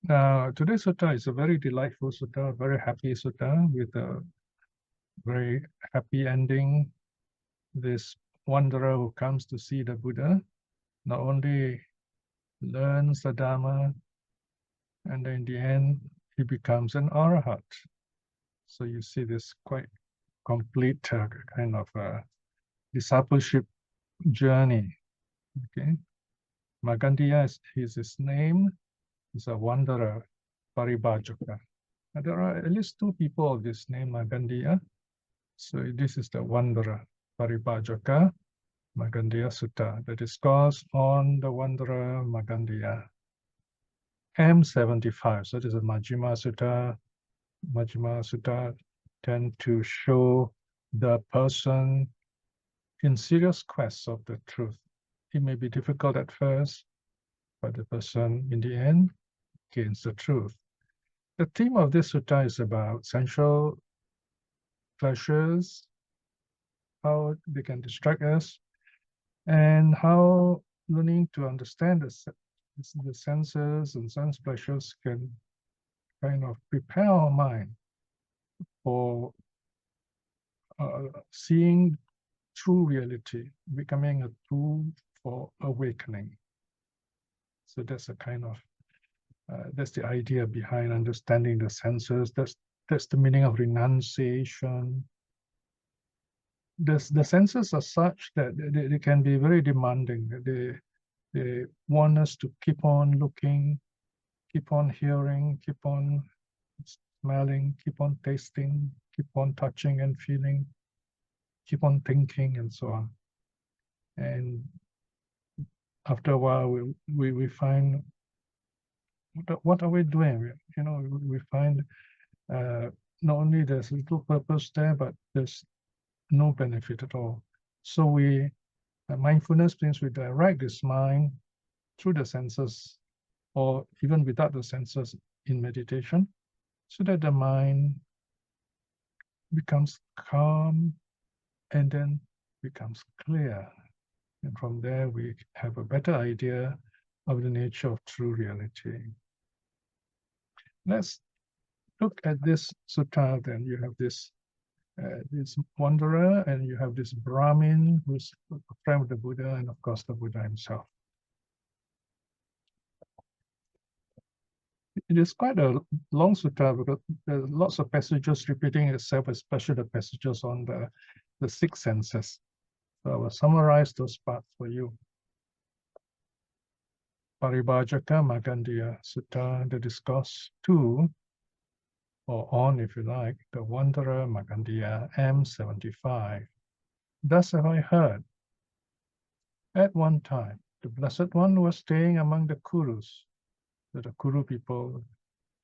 Now, today's sutta is a very delightful sutta, very happy sutta with a very happy ending. This wanderer who comes to see the Buddha not only learns the Dhamma, and in the end, he becomes an arahat. So you see this quite complete kind of discipleship journey. Okay, Magandiya is his name. He's a wanderer, Paribbājaka. And there are at least two people of this name, Magandiya. So this is the wanderer, Paribbajaka, Māgandiya Sutta, the discourse on the wanderer Magandiya. M75, so this is a Majjhima Sutta. Majjhima Sutta tend to show the person in serious quest of the truth. It may be difficult at first, but the person in the end gains the truth. The theme of this sutta is about sensual pleasures, how they can distract us, and how learning to understand the senses and sense pleasures can kind of prepare our mind for seeing true reality, becoming a tool for awakening. So that's a kind of, that's the idea behind understanding the senses. That's the meaning of renunciation. The senses are such that they can be very demanding. They want us to keep on looking, keep on hearing, keep on smelling, keep on tasting, keep on touching and feeling, keep on thinking, and so on. And after a while, we find, what are we doing? You know, we find not only there's little purpose there, but there's no benefit at all. So mindfulness means we direct this mind through the senses, or even without the senses in meditation, so that the mind becomes calm and then becomes clear. And from there, we have a better idea of the nature of true reality. Let's look at this sutta. Then you have this wanderer, and you have this brahmin who's a friend of the Buddha, and of course the Buddha himself. It is quite a long sutta because there are lots of passages repeating itself, especially the passages on the six senses. So I will summarize those parts for you. Paribbājaka Magandiya Sutta, the discourse 2, or on, if you like, the wanderer Magandiya, M75. Thus have I heard. At one time, the Blessed One was staying among the Kurus. The Kuru people,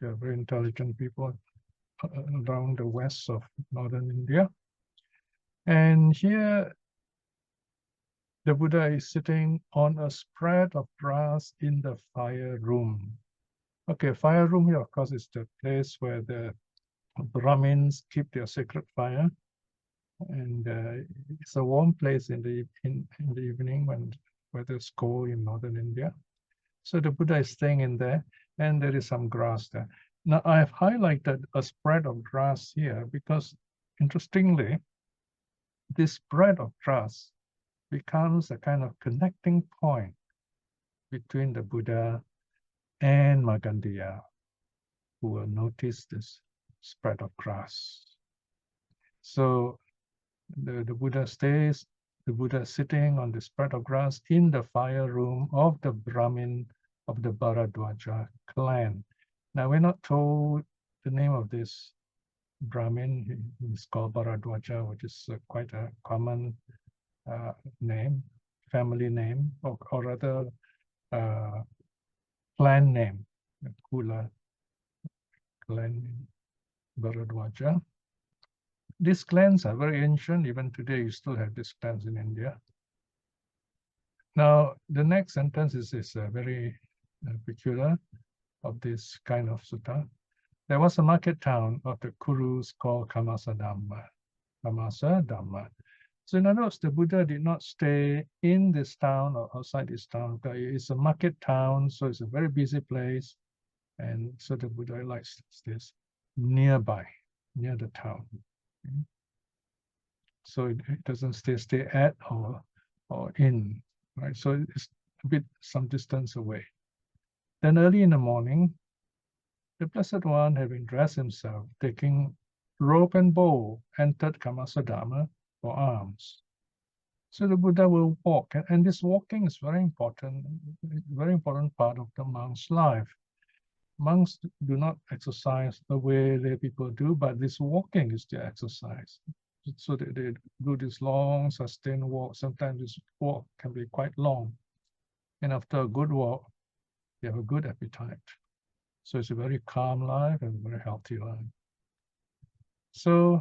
they are very intelligent people around the west of northern India. And here, the Buddha is sitting on a spread of grass in the fire room. Okay, fire room here, of course, is the place where the Brahmins keep their sacred fire. And it's a warm place in the evening when weather's cold in northern India. So the Buddha is staying in there, and there is some grass there. Now, I have highlighted a spread of grass here because, interestingly, this spread of grass becomes a kind of connecting point between the Buddha and Magandiya, who will notice this spread of grass. So the Buddha stays, the Buddha is sitting on the spread of grass in the fire room of the brahmin of the Bharadwaja clan. Now, we're not told the name of this brahmin. He's called Bharadwaja, which is quite a common name, family name, or rather clan name, Kula clan Bharadwaja. These clans are very ancient. Even today, you still have these clans in India. Now, the next sentence is very peculiar of this kind of sutta. There was a market town of the Kurus called Kammāsa Damma. Kammāsa Damma. So in other words, the Buddha did not stay in this town or outside this town. It's a market town, so it's a very busy place. And so the Buddha likes this nearby, near the town. Okay? So it doesn't stay at or in, right? So it's a bit some distance away. Then early in the morning, the Blessed One, having dressed himself, taking rope and bow, entered Kammāsa Dhamma for alms. So the Buddha will walk, and this walking is very important part of the monk's life. Monks do not exercise the way lay people do, but this walking is their exercise. So they do this long, sustained walk. Sometimes this walk can be quite long. And after a good walk, they have a good appetite. So it's a very calm life and very healthy life. So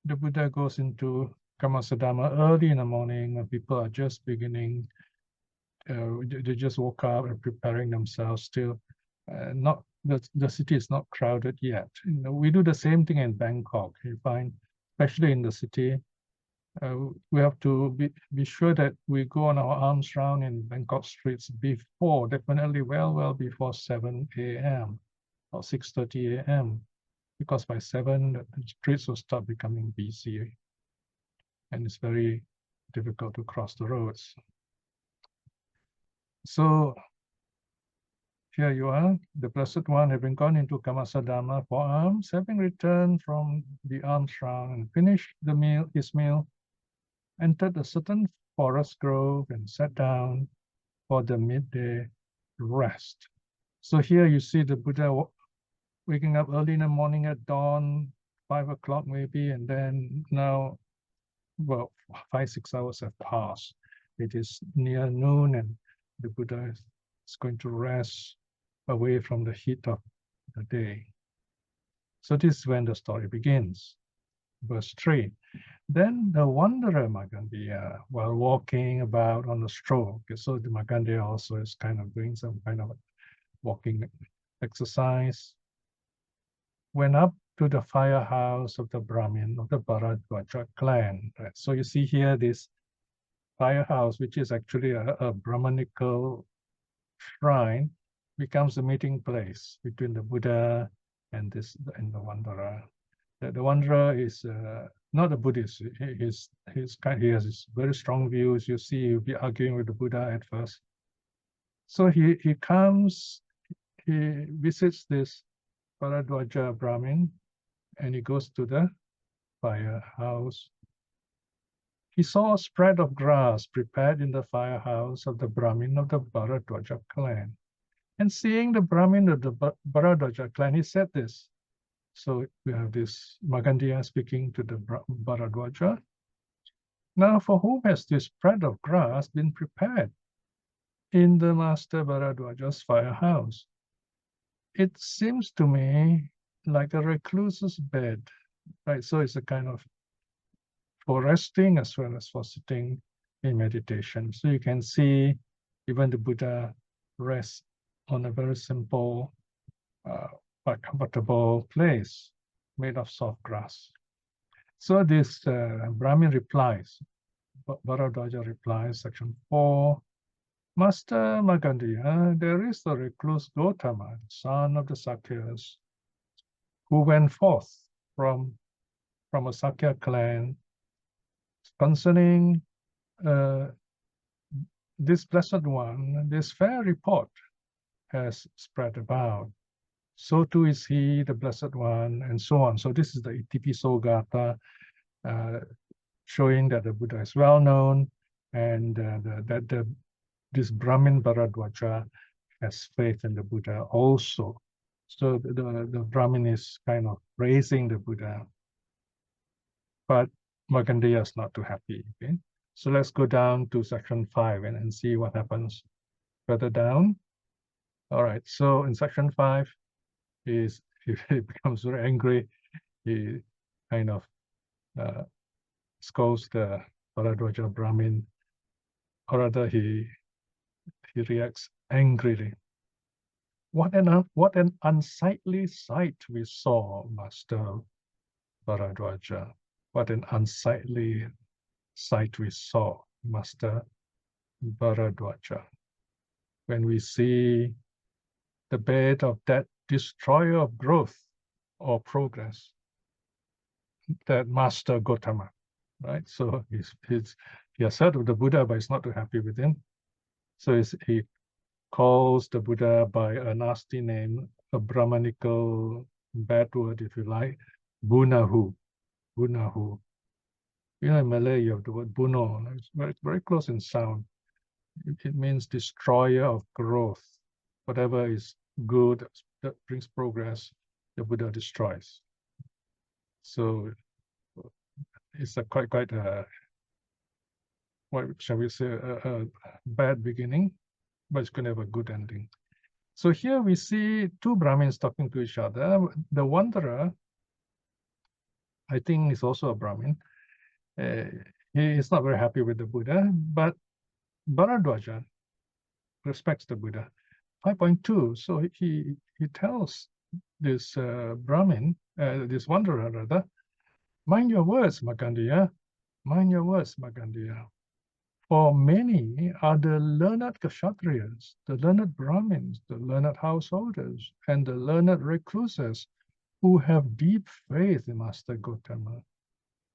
the Buddha goes into Kammāsa Dhamma early in the morning when people are just beginning. They just woke up and preparing themselves still. Not the city is not crowded yet. We do the same thing in Bangkok. You find, especially in the city, we have to be sure that we go on our alms round in Bangkok streets before, definitely well before 7 a.m. or 6:30 a.m. because by 7 the streets will start becoming busy, and it's very difficult to cross the roads. So here you are, the Blessed One, having gone into Kammāsa Dhamma for alms, having returned from the alms round and finished his meal, entered a certain forest grove and sat down for the midday rest. So here you see the Buddha waking up early in the morning at dawn, 5 o'clock maybe, and then now, well, 5-6 hours have passed. It is near noon, and the Buddha is going to rest away from the heat of the day. So this is when the story begins. Verse 3. Then the wanderer Magandiya, while walking about on a stroll, okay, so the Magandiya also is kind of doing some kind of walking exercise, went up to the firehouse of the brahmin of the Paribbajaka clan. Right? So you see here this firehouse, which is actually a Brahmanical shrine, becomes a meeting place between the Buddha and the wanderer. The wanderer is not a Buddhist. He has his very strong views. You see, he'll be arguing with the Buddha at first. So he comes, he visits this Paribbajaka brahmin, and he goes to the firehouse. He saw a spread of grass prepared in the firehouse of the brahmin of the Paribbajaka clan. And seeing the brahmin of the Paribbajaka clan, he said this. So we have this Magandiya speaking to the Paribbajaka. Now, for whom has this spread of grass been prepared in the Master Paribbajaka's firehouse? It seems to me like a recluse's bed, right? So it's a kind of for resting as well as for sitting in meditation. So you can see even the Buddha rests on a very simple but comfortable place made of soft grass. So this Brahmin replies, Paribbajaka replies, section 4, Master Magandiya, there is the recluse Gotama, son of the Sakyas, who went forth from a Sakya clan concerning this Blessed One. This fair report has spread about. So too is he, the Blessed One, and so on. So this is the Itipiso Gatha, showing that the Buddha is well known, and that this Brahmin Paribbajaka has faith in the Buddha also. So the Brahmin is kind of praising the Buddha, but Magandiya is not too happy. Okay? So let's go down to section 5 and see what happens further down. All right, so in section 5, he becomes very angry. He kind of scolds the Paribbajaka Brahmin, or rather he reacts angrily. What an unsightly sight we saw, Master Paribbajaka. What an unsightly sight we saw, Master Paribbajaka. When we see the bed of dead destroyer of growth or progress, that master Gautama, right? So he has heard of the Buddha, but he's not too happy with him. So he calls the Buddha by a nasty name, a Brahmanical bad word, if you like, bhūnahu. Bhūnahu. You know, in Malay, you have the word buno. It's very, very close in sound. It means destroyer of growth. Whatever is good, that brings progress, the Buddha destroys. So it's a quite what shall we say, a bad beginning, but it's going to have a good ending. So here we see two Brahmins talking to each other. The wanderer, I think, is also a Brahmin. He is not very happy with the Buddha, but Bharadwaja respects the Buddha. 5.2, so he tells this Brahmin, this wanderer rather, mind your words, Magandiya, mind your words, Magandiya. For many are the learned Kshatriyas, the learned Brahmins, the learned householders, and the learned recluses who have deep faith in Master Gautama,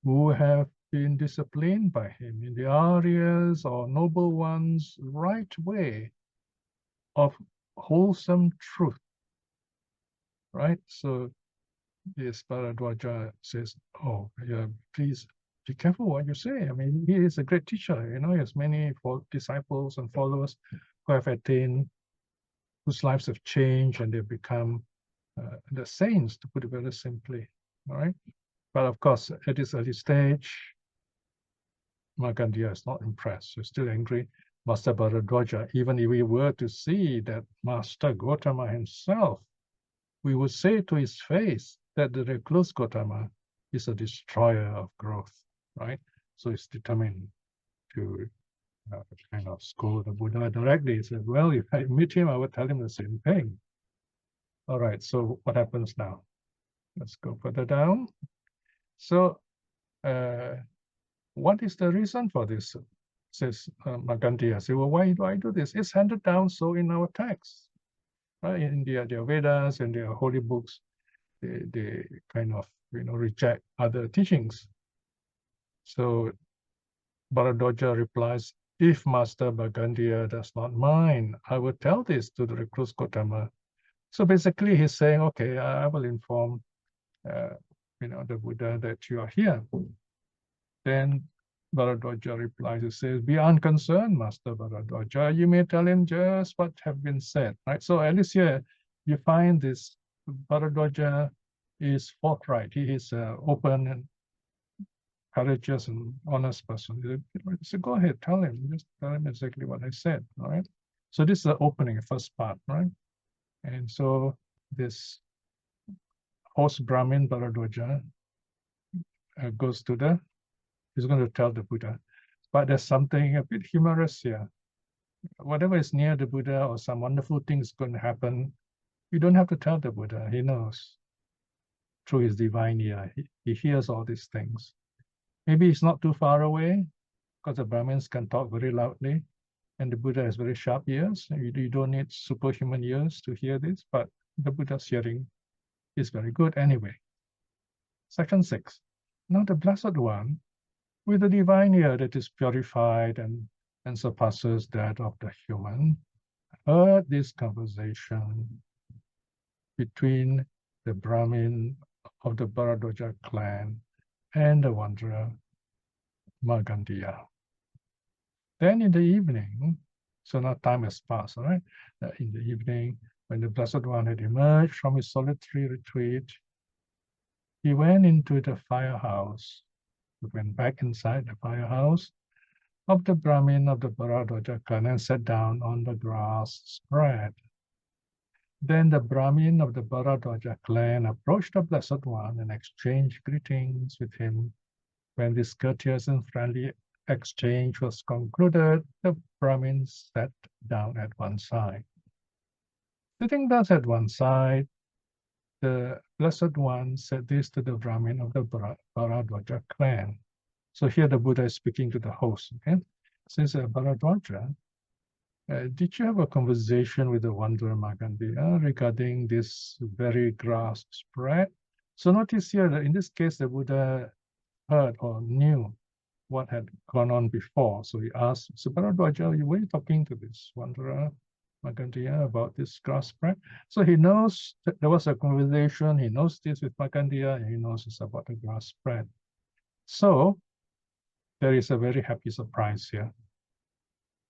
who have been disciplined by him in the Aryas or noble ones' right way of wholesome truth, right? So this Bharadwaja says, oh, yeah, please be careful what you say. I mean, he is a great teacher, you know, he has many disciples and followers who have attained, whose lives have changed and they've become the saints, to put it very simply, all right? But of course, at this early stage, Magandiya is not impressed. He's still angry. Master Bharadwaja, even if we were to see that Master Gautama himself, we would say to his face that the recluse Gautama is a destroyer of growth, right? So he's determined to kind of scold the Buddha directly. He said, well, if I meet him, I would tell him the same thing. All right, so what happens now? Let's go further down. So what is the reason for this? Says Magandiya. Say, well, why do I do this? It's handed down so in our texts, right? In their Vedas and their holy books, they kind of, you know, reject other teachings. So Bharadwaja replies, if Master Magandiya does not mind, I will tell this to the recluse Gautama. So basically he's saying, okay, I will inform you know, the Buddha that you are here. Then Bharadwaja replies, he says, be unconcerned, Master Bharadwaja. You may tell him just what have been said, right? So at least here you find this Bharadwaja is forthright. He is open and courageous and honest person. So go ahead, tell him. Just tell him exactly what I said, all right? So this is the opening, first part, right? And so this host Brahmin Bharadwaja goes to the, he's going to tell the Buddha. But there's something a bit humorous here. Whatever is near the Buddha or some wonderful thing is going to happen, you don't have to tell the Buddha. He knows through his divine ear. He hears all these things. Maybe he's not too far away because the Brahmins can talk very loudly and the Buddha has very sharp ears. You don't need superhuman ears to hear this, but the Buddha's hearing is very good anyway. Section 6. Now the Blessed One, with a divine ear that is purified and surpasses that of the human, heard this conversation between the Brahmin of the Bharadwaja clan and the wanderer Magandiya. Then in the evening, so now time has passed, all right? In the evening, when the Blessed One had emerged from his solitary retreat, he went into the firehouse. He went back inside the firehouse of the Brahmin of the Bharadwaja clan and sat down on the grass spread. Then the Brahmin of the Bharadwaja clan approached the Blessed One and exchanged greetings with him. When this courteous and friendly exchange was concluded, the Brahmin sat down at one side. Sitting thus at one side, the Blessed One said this to the Brahmin of the Bharadwaja clan. So here the Buddha is speaking to the host, okay? Says Bharadwaja, did you have a conversation with the wanderer Magandiya regarding this very grass spread? So notice here that in this case, the Buddha heard or knew what had gone on before. So he asked, so Paribbajaka, were you talking to this wanderer Magandiya about this grass spread? So he knows that there was a conversation, he knows this with Magandiya, and he knows it's about the grass spread. So there is a very happy surprise here.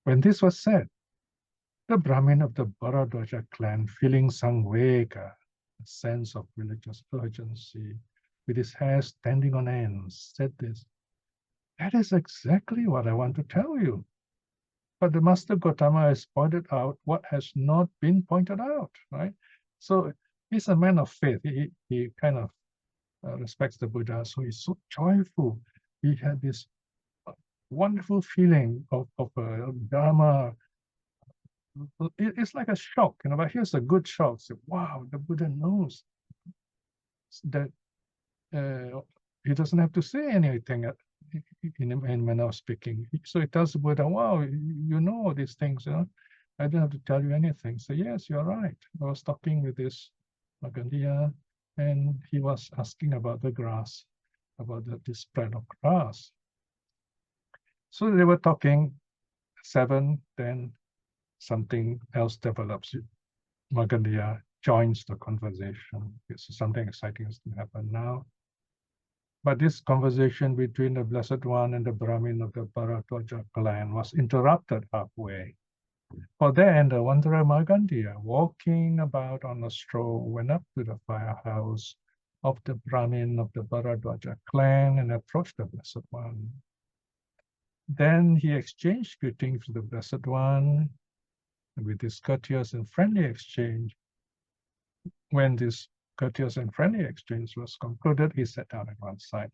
When this was said, the Brahmin of the Bhāra clan, feeling samvega, a sense of religious urgency, with his hair standing on end, said this, that is exactly what I want to tell you. But the Master Gautama has pointed out what has not been pointed out, right? So he's a man of faith. He kind of respects the Buddha, so he's so joyful. He had this wonderful feeling of Dharma. It's like a shock, but here's a good shock. So, wow, the Buddha knows that he doesn't have to say anything in manner of speaking. So it tells the Buddha, wow, you know all these things, I don't have to tell you anything. So yes, you're right. I was talking with this Magandiya, and he was asking about the grass, about the spread of grass. So they were talking 7, then something else develops. Magandiya joins the conversation. So something exciting is to happen now. But this conversation between the Blessed One and the Brahmin of the Bhāra clan was interrupted halfway. For then the wanderer Magandiya, walking about on a stroll, went up to the firehouse of the Brahmin of the Bhāra clan and approached the Blessed One. Then he exchanged greetings with the Blessed One. And with this courteous and friendly exchange, when this courteous and friendly exchange was concluded, he sat down at one side.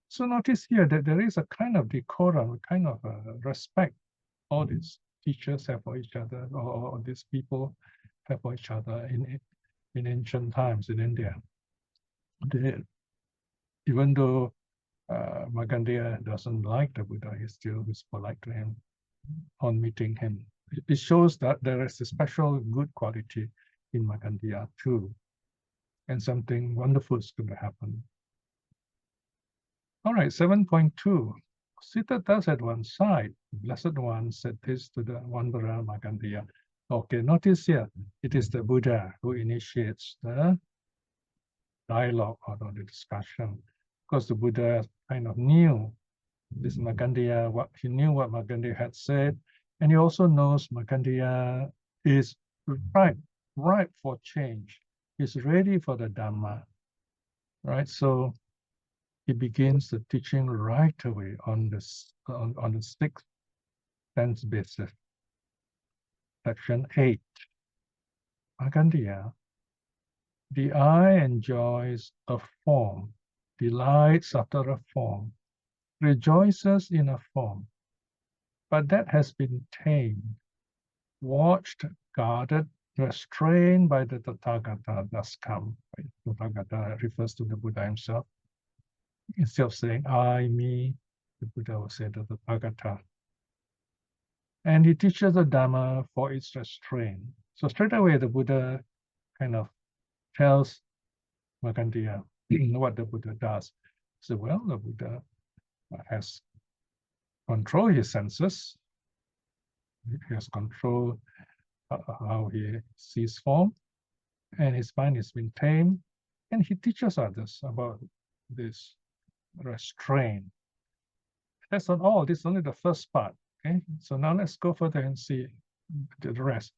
So notice here that there is a kind of decorum, a kind of respect all these teachers have for each other, or these people have for each other in ancient times in India. Even though Magandiya doesn't like the Buddha, he still is polite to him on meeting him. It shows that there is a special good quality in Magandiya too, and something wonderful is going to happen. All right, 7.2. Seated thus at one side, the Blessed One said this to the wanderer Magandiya. Okay, notice here, it is the Buddha who initiates the dialogue or the discussion, because the Buddha kind of knew this Magandiya, he knew what Magandiya had said, and he also knows Magandiya is ripe for change. He's ready for the Dhamma, right? So he begins the teaching right away on the 6th sense basis. Section 8. Magandiya, the eye enjoys a form, delights after a form, rejoices in a form, but that has been tamed, watched, guarded, restrained by the Tathagata thus come. Right? Tathagata refers to the Buddha himself. Instead of saying I, me, the Buddha will say the Tathagata. And he teaches the Dhamma for its restraint. So straight away the Buddha kind of tells Magandiya what the Buddha does. So well, the Buddha has controlled his senses. He has controlled how he sees form, and his mind has been tamed, and he teaches others about this restraint. That's not all. This is only the first part. Okay, so now let's go further and see the rest.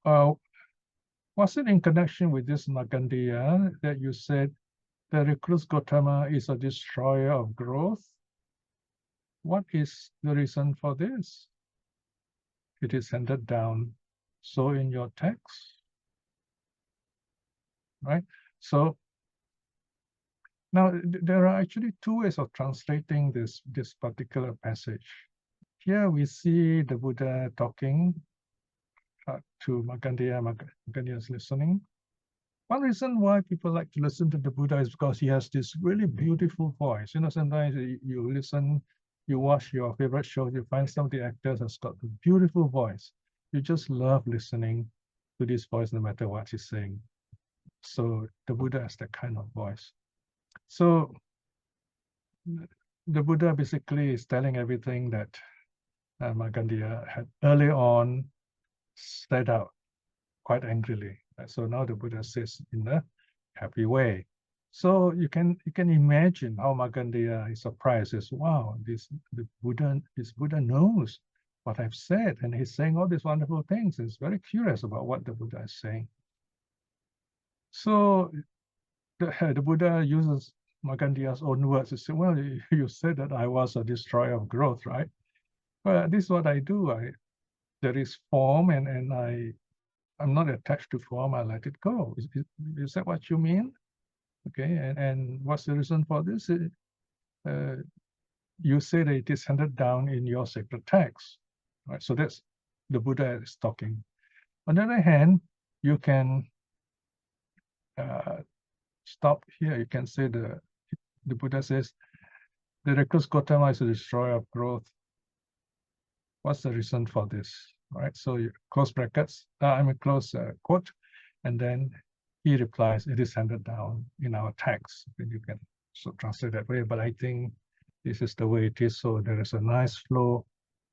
Was it in connection with this Magandiya that you said the recluse Gautama is a destroyer of growth? What is the reason for this? It is handed down so in your text, right? So now there are actually 2 ways of translating this particular passage. Here we see the Buddha talking to Magandiya. Magandiya is listening. One reason why people like to listen to the Buddha is because he has this really beautiful voice. Sometimes you listen You watch your favorite shows, you find some of the actors has got a beautiful voice. You just love listening to this voice no matter what he's saying. So the Buddha has that kind of voice. So the Buddha basically is telling everything that Magandiya had early on set out quite angrily. So now the Buddha says in a happy way. So you can imagine how Magandiya is surprised. Says, "Wow, this Buddha knows what I've said, and he's saying all these wonderful things. He's very curious about what the Buddha is saying." So the Buddha uses Magandiya's own words to say, "Well, you said that I was a destroyer of growth, right? Well, this is what I do. There is form, and I'm not attached to form. I let it go. Is that what you mean? Okay, and what's the reason for this? You say that it is handed down in your sacred text, right? So that's the Buddha is talking. On the other hand, you can stop here. You can say the Buddha says the recluse Gautama is a destroyer of growth. What's the reason for this? All right, so you close brackets, close quote, and then he replies, it is handed down in our text. And you can so translate that way, but I think this is the way it is. So there is a nice flow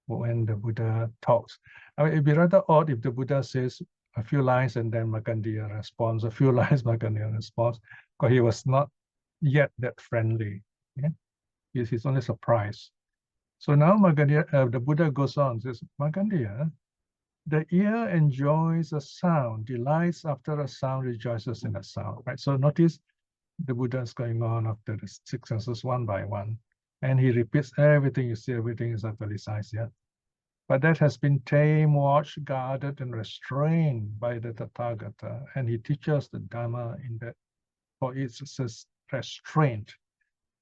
when the Buddha talks. I mean, it'd be rather odd if the Buddha says a few lines and then Magandiya responds, a few lines, Magandiya responds, because he was not yet that friendly. Yeah? He's only surprised. So now Magandiya, the Buddha goes on, says, Magandiya, the ear enjoys a sound, delights after a sound, rejoices in a sound, right? So notice the Buddha is going on after the six senses one by one, and he repeats everything you see, everything is actualized, yeah? But that has been tamed, watched, guarded, and restrained by the Tathagata, and he teaches the Dhamma in that, for it's restraint.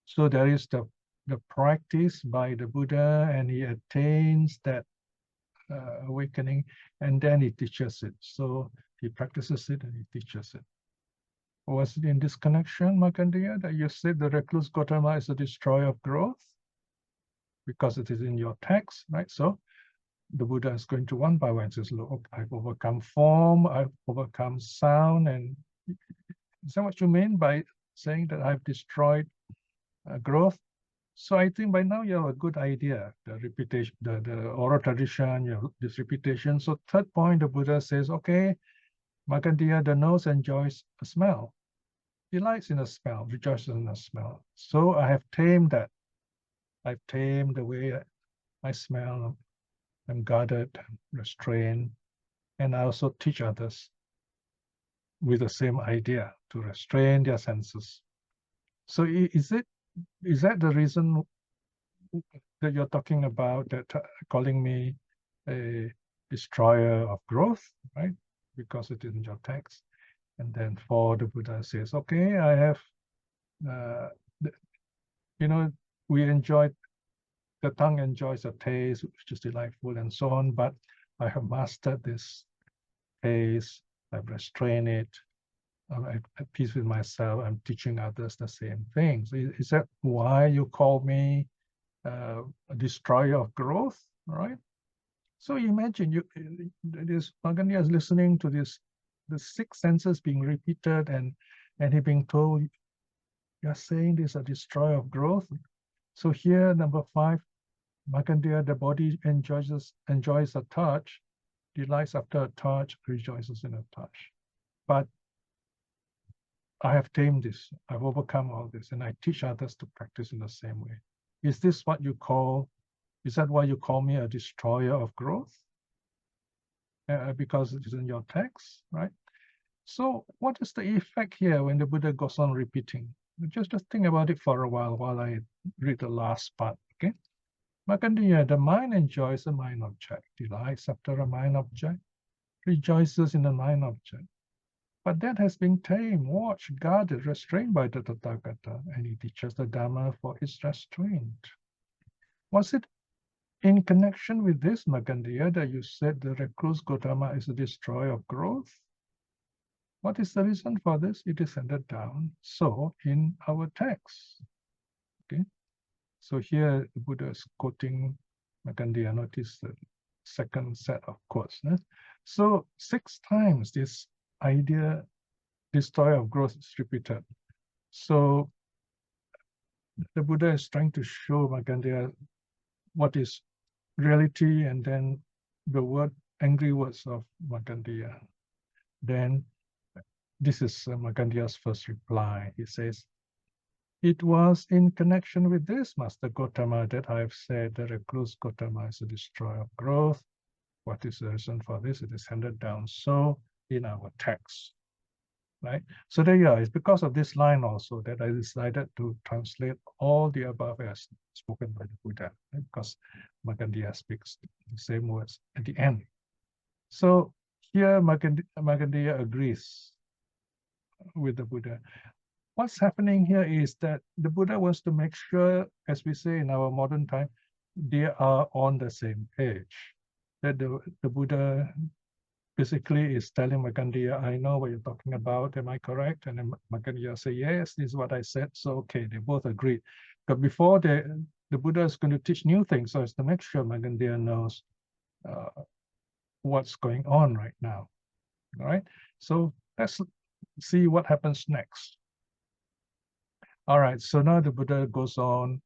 So there is the practice by the Buddha, and he attains that awakening, and then he teaches it. So he practices it and he teaches it. Was it in this connection, Magandiya, that you said the recluse Gautama is a destroyer of growth? Because it is in your text, right? So the Buddha is going to one by one and says, look, I've overcome form, I've overcome sound. And is that what you mean by saying that I've destroyed growth? So I think by now you have a good idea, the repetition, the oral tradition, you have this repetition. So third point, the Buddha says, okay, Magandiya, the nose enjoys a smell, delights in a smell, rejoices in a smell. So I have tamed that. I've tamed the way I smell. I'm guarded, restrained, and I also teach others with the same idea to restrain their senses. So is that the reason that you're talking about, that calling me a destroyer of growth, right? Because it is in your text. And then for the Buddha says, okay, I have, we enjoy, the tongue enjoys a taste, which is delightful and so on, but I have mastered this taste, I've restrained it, I'm at peace with myself, I'm teaching others the same thing. So is that why you call me a destroyer of growth, right? So imagine this Magandiya is listening to the six senses being repeated, and he being told, you're saying this is a destroyer of growth. So here, number 5, Magandiya, the body enjoys a touch, delights after a touch, rejoices in a touch. But I have tamed this, I've overcome all this, and I teach others to practice in the same way. Is that why you call me a destroyer of growth? Because it is in your text, right? So what is the effect here when the Buddha goes on repeating? Just think about it for a while I read the last part, okay? Magandiya, the mind enjoys a mind object, delights after a mind object, rejoices in a mind object. But that has been tamed, watched, guarded, restrained by the Tathagata, and he teaches the Dhamma for its restraint. Was it in connection with this, Magandiya, that you said the recluse Gautama is a destroyer of growth? What is the reason for this? It is handed down so in our text. Okay. So here the Buddha is quoting Magandiya. Notice the second set of quotes. So 6 times this idea, this story of growth is repeated. So the Buddha is trying to show Magandiya what is reality, and then the angry words of Magandiya. Then this is Magandiya's first reply. He says, "It was in connection with this, Master Gotama, that I have said the recluse Gotama is a destroyer of growth. What is the reason for this? It is handed down so in our text." Right? So there you are. It's because of this line also that I decided to translate all the above as spoken by the Buddha, right? Because Magandiya speaks the same words at the end. So here Magandiya agrees with the Buddha. What's happening here is that the Buddha wants to make sure, as we say in our modern time, they are on the same page. That the Buddha basically is telling Magandiya, I know what you're talking about, am I correct? And then Magandiya say, yes, this is what I said. So okay, they both agreed. But before the Buddha is going to teach new things, so as to make sure Magandiya knows what's going on right now. All right, so let's see what happens next. All right, so now the Buddha goes on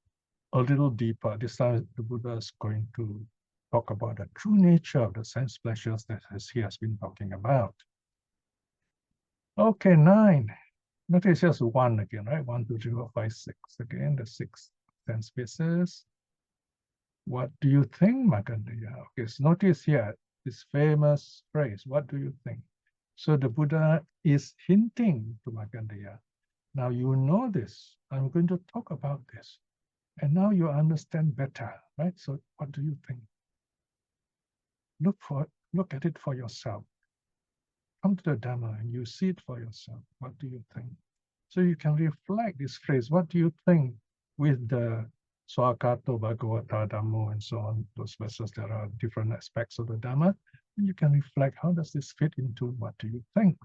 a little deeper. This time the Buddha is going to talk about the true nature of the sense pleasures that he has been talking about. Okay, 9. Notice just 1 again, right? 1, 2, 3, 4, 5, 6. Again, the 6 sense spaces. What do you think, Magandiya? Okay, so notice here this famous phrase, what do you think? So the Buddha is hinting to Magandiya. Now you know this. I'm going to talk about this. And now you understand better, right? So what do you think? Look at it for yourself. Come to the Dhamma and you see it for yourself. What do you think? So you can reflect this phrase. What do you think with the Swakato Bhagavata Dhammo and so on, those verses that are different aspects of the Dhamma? And you can reflect, how does this fit into what do you think?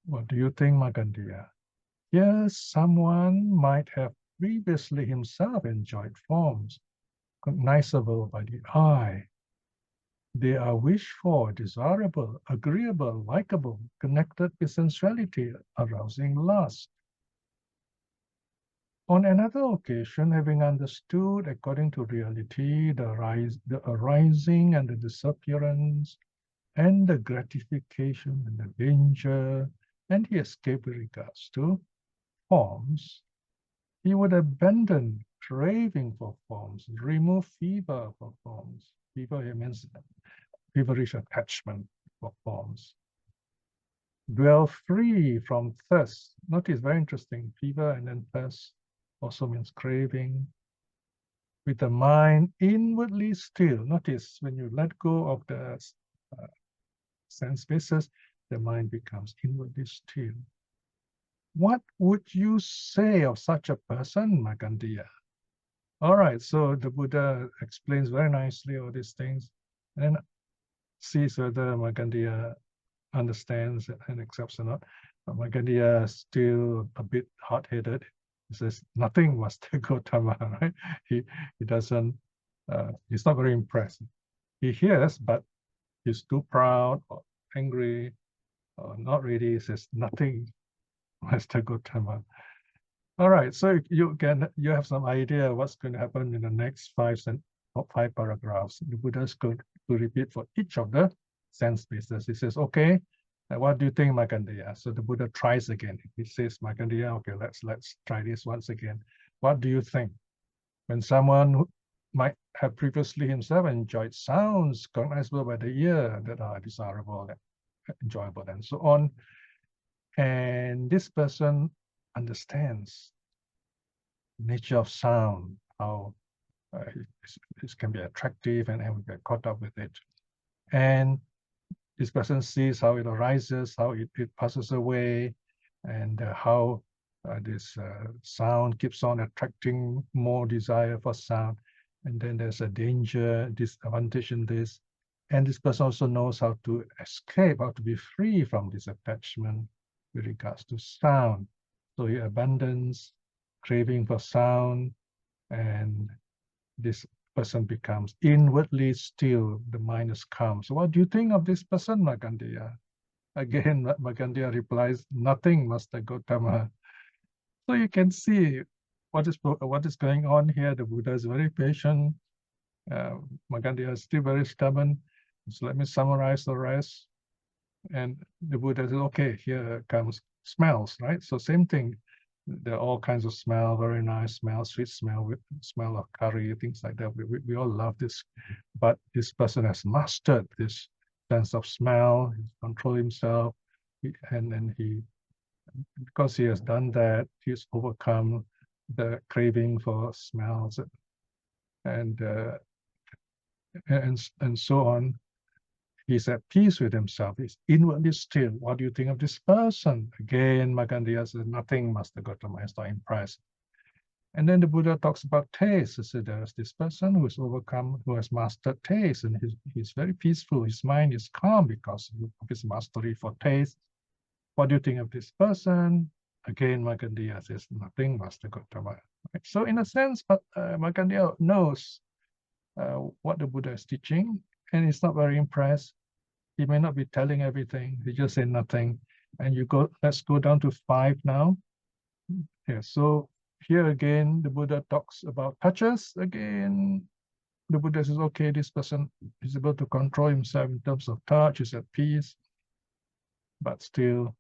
What do you think, Magandiya? Yes, someone might have previously himself enjoyed forms cognizable by the eye. They are wished for, desirable, agreeable, likable, connected with sensuality, arousing lust. On another occasion, having understood according to reality the arising and the disappearance, and the gratification and the danger, and the escape with regards to forms, he would abandon craving for forms, remove fever for forms. Fever here means feverish attachment for forms. Dwell free from thirst. Notice, very interesting, fever and then thirst also means craving. With the mind inwardly still. Notice, when you let go of the sense basis, the mind becomes inwardly still. What would you say of such a person, Magandiya? All right, so the Buddha explains very nicely all these things, and sees whether Magandiya understands and accepts or not. But Magandiya is still a bit hot-headed. He says, nothing, Master Gotama, right? He doesn't, he's not very impressed. He hears, but he's too proud or angry or not really. He says, nothing, Master Gotama. All right, so you have some idea what's going to happen in the next 5 paragraphs. The Buddha is going to repeat for each of the sense bases. He says, okay, what do you think, Magandiya? So the Buddha tries again. He says, Magandiya, okay, let's try this once again. What do you think? When someone who might have previously himself enjoyed sounds cognizable by the ear that are desirable, enjoyable, and so on, and this person understands the nature of sound, how it can be attractive, and we get caught up with it. And this person sees how it arises, how it passes away, and how this sound keeps on attracting more desire for sound. And then there's a danger, disadvantage in this. And this person also knows how to escape, how to be free from this attachment with regards to sound. So he abandons craving for sound, and this person becomes inwardly still, the mind is calm. So what do you think of this person, Magandiya? Again, Magandiya replies, nothing, Master Gautama. So you can see what is going on here. The Buddha is very patient. Magandiya is still very stubborn. So let me summarize the rest. And the Buddha says, okay, here comes smells, right? So same thing. There are all kinds of smell, very nice smell, sweet smell, with smell of curry, things like that. We all love this. But this person has mastered this sense of smell, he control himself, and he, because he has done that, he's overcome the craving for smells and so on. He's at peace with himself. He's inwardly still. What do you think of this person? Again, Magandiya says, nothing, Master Gautama, is not impressed. And then the Buddha talks about taste. He said, there's this person who is overcome, who has mastered taste, and he's very peaceful. His mind is calm because of his mastery for taste. What do you think of this person? Again, Magandiya says, nothing, Master Gautama. Right? So in a sense, Magandiya knows what the Buddha is teaching, and he's not very impressed. He may not be telling everything. He just said nothing. And let's go down to 5 now. Yeah, so here again, the Buddha talks about touches. Again, the Buddha says, okay, this person is able to control himself in terms of touch, is at peace, but still,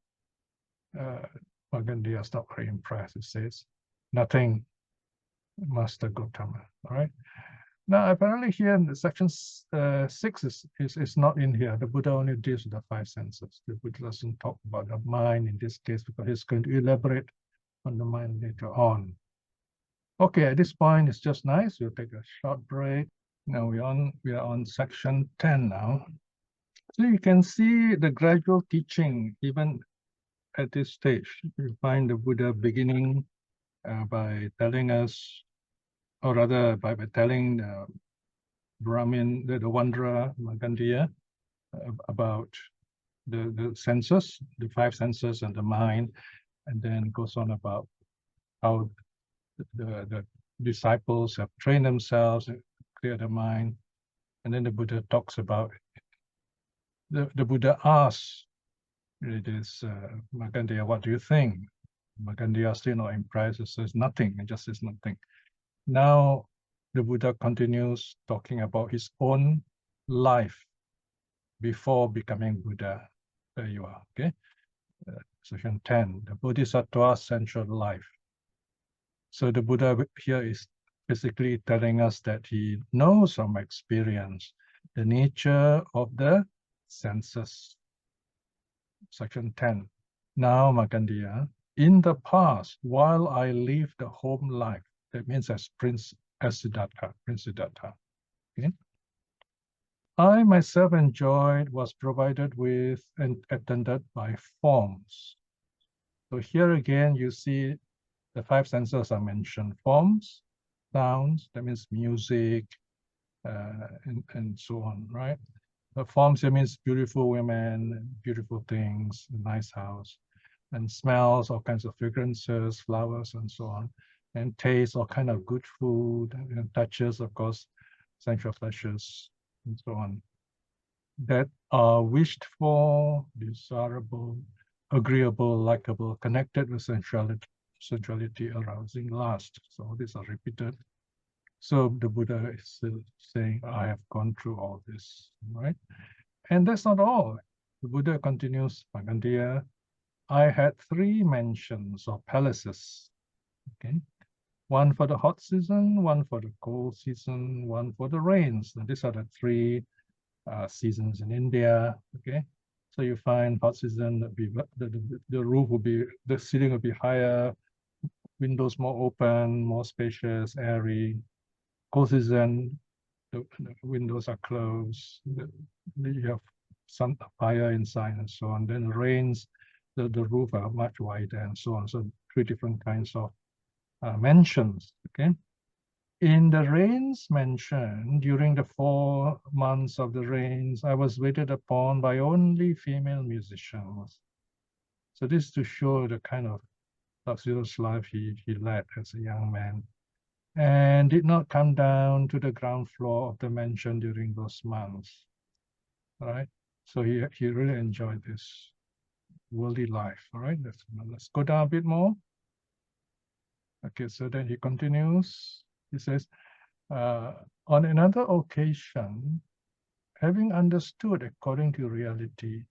Magandiya is not very impressed. It says, nothing, Master Gautama. All right. Now, apparently here in the section 6 is not in here. The Buddha only deals with the 5 senses. The Buddha doesn't talk about the mind in this case because he's going to elaborate on the mind later on. Okay, at this point, it's just nice. We'll take a short break. Now we are on section 10 now. So you can see the gradual teaching even at this stage. You find the Buddha beginning by telling us, or rather by telling the brahmin, the wanderer, Magandiya, about the senses, the 5 senses and the mind, and then goes on about how the disciples have trained themselves and clear the mind. And then the Buddha talks about, the Buddha asks, it is, Magandiya, what do you think? Magandiya still not impressed, says nothing, and just says nothing. Now, the Buddha continues talking about his own life before becoming Buddha. There you are, okay? Section 10, the Bodhisattva's central life. So the Buddha here is basically telling us that he knows from experience the nature of the senses. Section 10. Now, Magandiya, in the past, while I lived the home life, that means as Siddhartha, Prince Siddhartha. Okay? I myself enjoyed, was provided with, and attended by forms. So here again, you see the 5 senses are mentioned. Forms, sounds, that means music, and so on, right? The forms, that means beautiful women, beautiful things, nice house, and smells, all kinds of fragrances, flowers, and so on. And taste, all kind of good food, and touches, of course, sensual pleasures, and so on. That are wished for, desirable, agreeable, likable, connected with sensuality, arousing, lust. So all these are repeated. So the Buddha is still saying, I have gone through all this, right? And that's not all. The Buddha continues, Magandiya, I had 3 mansions or palaces, okay? 1 for the hot season, 1 for the cold season, 1 for the rains. And these are the 3 seasons in India, okay? So you find hot season, the roof will be, the ceiling will be higher, windows more open, more spacious, airy. Cold season, the windows are closed, you have sun fire inside and so on. Then rains, the roof are much wider and so on. So 3 different kinds of mansions, okay? In the rains mentioned, during the 4 months of the rains, I was waited upon by only female musicians. So this is to show the kind of luxurious life he led as a young man. and did not come down to the ground floor of the mansion during those months. All right. So he really enjoyed this worldly life. All right. Let's go down a bit more. Okay, so then he continues. He says, on another occasion, having understood according to reality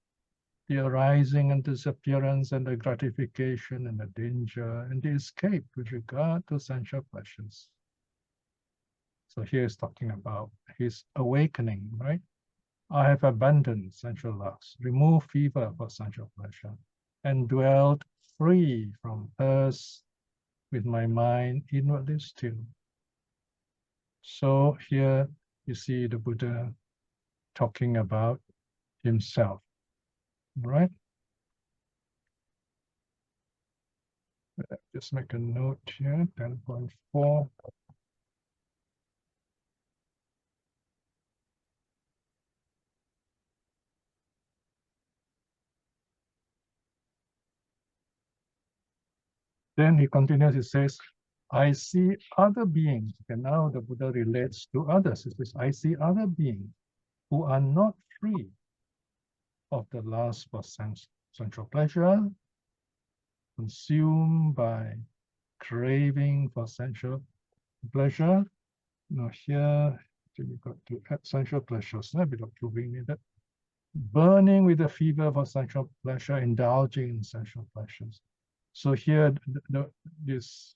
the arising and disappearance and the gratification and the danger and the escape with regard to sensual pleasures. So here he's talking about his awakening, right? I have abandoned sensual lusts, removed fever for sensual pleasure, and dwelt free from thirst with my mind inwardly still. So here you see the Buddha talking about himself, right? Just make a note here, 10.4. Then he continues, he says, I see other beings. And now the Buddha relates to others. He says, I see other beings who are not free of the lust for sensual pleasure, consumed by craving for sensual pleasure. Now here, you've got to add sensual pleasures, a bit of proving needed. Burning with the fever for sensual pleasure, indulging in sensual pleasures. So here, this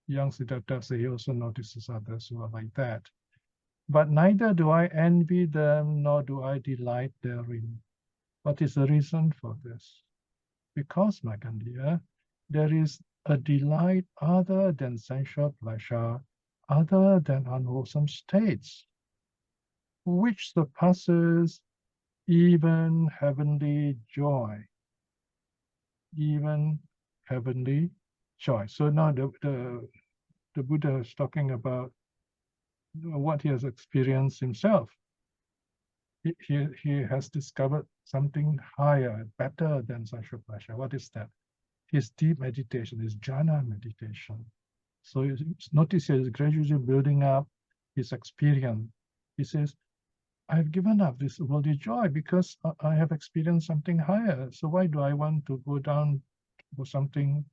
young Siddhartha, he also notices others who are like that. But neither do I envy them, nor do I delight therein. What is the reason for this? Because, Magandiya, there is a delight other than sensual pleasure, other than unwholesome states, which surpasses even heavenly joy. Even heavenly joy. So now the Buddha is talking about what he has experienced himself. He has discovered something higher, better than sensual pleasure. What is that? His deep meditation, his jhana meditation. So notice he is gradually building up his experience. He says, I've given up this worldly joy because I have experienced something higher. So why do I want to go down for something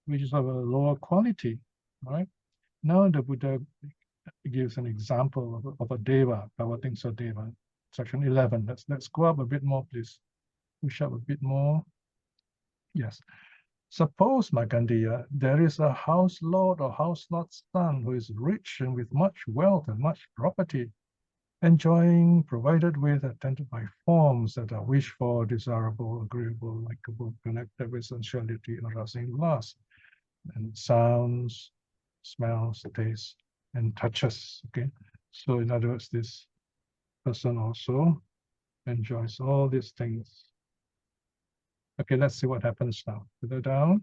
which is of a lower quality, right? Now the Buddha gives an example of a deva, Bhavatingsa deva, section 11. Let's go up a bit more, please. Push up a bit more. Yes. Suppose, Magandiya, there is a house lord or house lord's son who is rich and with much wealth and much property, enjoying, provided with, attended by forms that are wished for, desirable, agreeable, likable, connected with sensuality, arousing lust, and sounds, smells, tastes, and touches. Okay, so in other words, this person also enjoys all these things. Okay, let's see what happens now. Further down.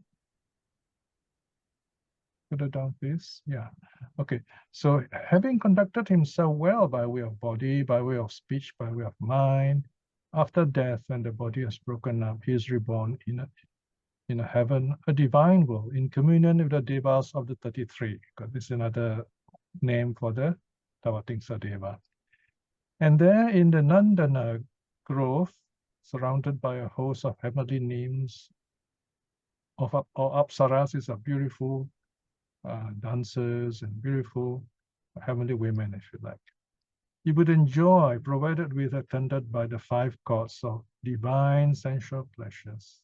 Further down, please. Yeah. Okay. So having conducted himself well by way of body, by way of speech, by way of mind, after death, when the body is broken up, he is reborn in a heaven, a divine world, in communion with the devas of the 33. Because this is another name for the Tavatingsa Deva. And there in the Nandana grove, surrounded by a host of heavenly nymphs or apsaras, is a beautiful dancers and beautiful heavenly women, if you like. You would enjoy, provided with, attended by the 5 courts of divine sensual pleasures.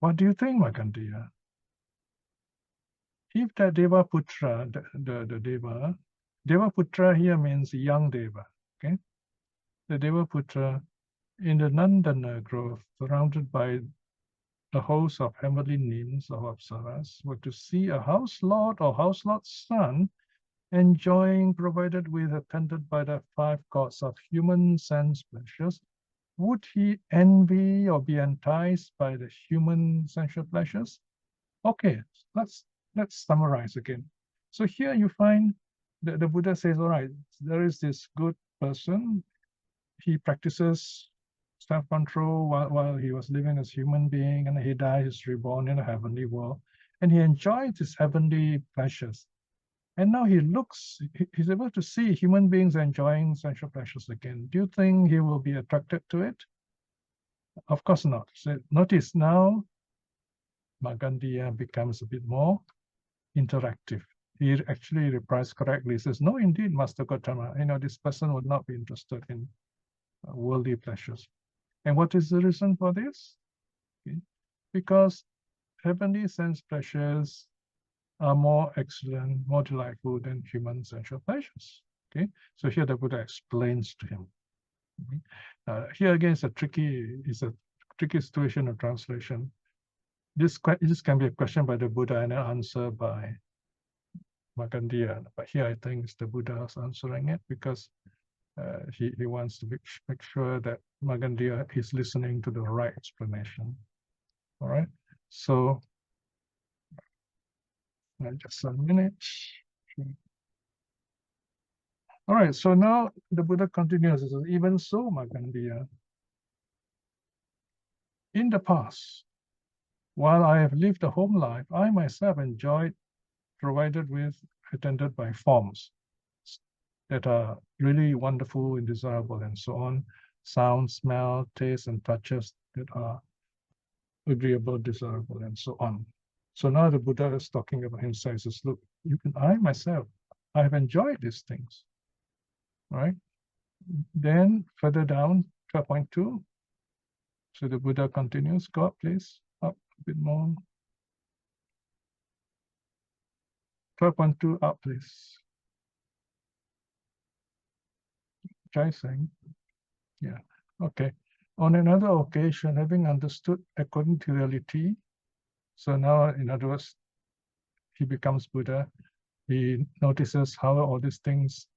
What do you think, Magandiya? If that Deva Putra, the Deva, Deva Putra here means young Deva, okay? The Deva Putra in the Nandana grove, surrounded by the host of heavenly nymphs of apsaras, were to see a house lord or house lord's son enjoying, provided with, attended by the 5 courts of human sense pleasures, would he envy or be enticed by the human sensual pleasures? Okay, let's summarize again. So here you find that the Buddha says, all right, there is this good person. He practices self-control while he was living as a human being, and he dies, reborn in a heavenly world, and he enjoys his heavenly pleasures. And now he's able to see human beings enjoying sensual pleasures again. Do you think he will be attracted to it? Of course not. So notice now, Magandiya becomes a bit more interactive. He actually replies correctly. He says, no, indeed, Master Gautama, this person would not be interested in worldly pleasures. And what is the reason for this? Okay. Because heavenly sense pleasures are more excellent, more delightful than human sensual pleasures. Okay, so here the Buddha explains to him. Here again, it's a tricky situation of translation. This can be a question by the Buddha and an answer by Magandiya. But here I think it's the Buddha answering it because he wants to make sure that Magandiya is listening to the right explanation. All right, so just a minute. All right, so now the Buddha continues. He says, even so, Magandiya, in the past, while I have lived a home life, I myself enjoyed, provided with, attended by forms that are really wonderful and desirable and so on, sound, smell, taste, and touches that are agreeable, desirable, and so on. So now the Buddha is talking about himself. He says, look, I myself, I have enjoyed these things. Right? Then further down, 12.2. So the Buddha continues. Go up, please. Up a bit more. 12.2 up, please. Try saying. Yeah. Okay. On another occasion, having understood according to reality, so now, in other words, he becomes Buddha. He notices how all these things,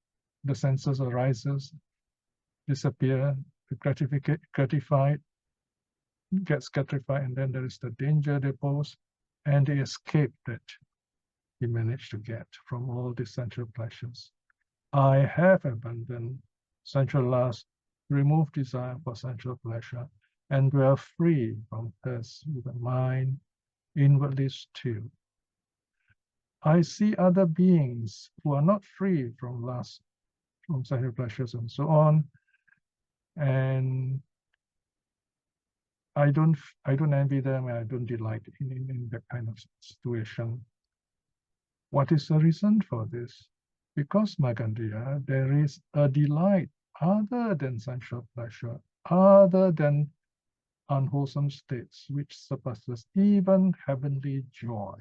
the senses arises, disappear, gratified, gets gratified, and then there is the danger they pose, and the escape that he managed to get from all these sensual pleasures. I have abandoned sensual lust, removed desire for sensual pleasure, and dwell free from thirst with the mind inwardly still. I see other beings who are not free from lust, from sensual pleasures, and so on, and I don't envy them, and I don't delight in that kind of situation. What is the reason for this? Because, Magandiya, there is a delight other than sensual pleasure, other than unwholesome states, which surpasses even heavenly joy.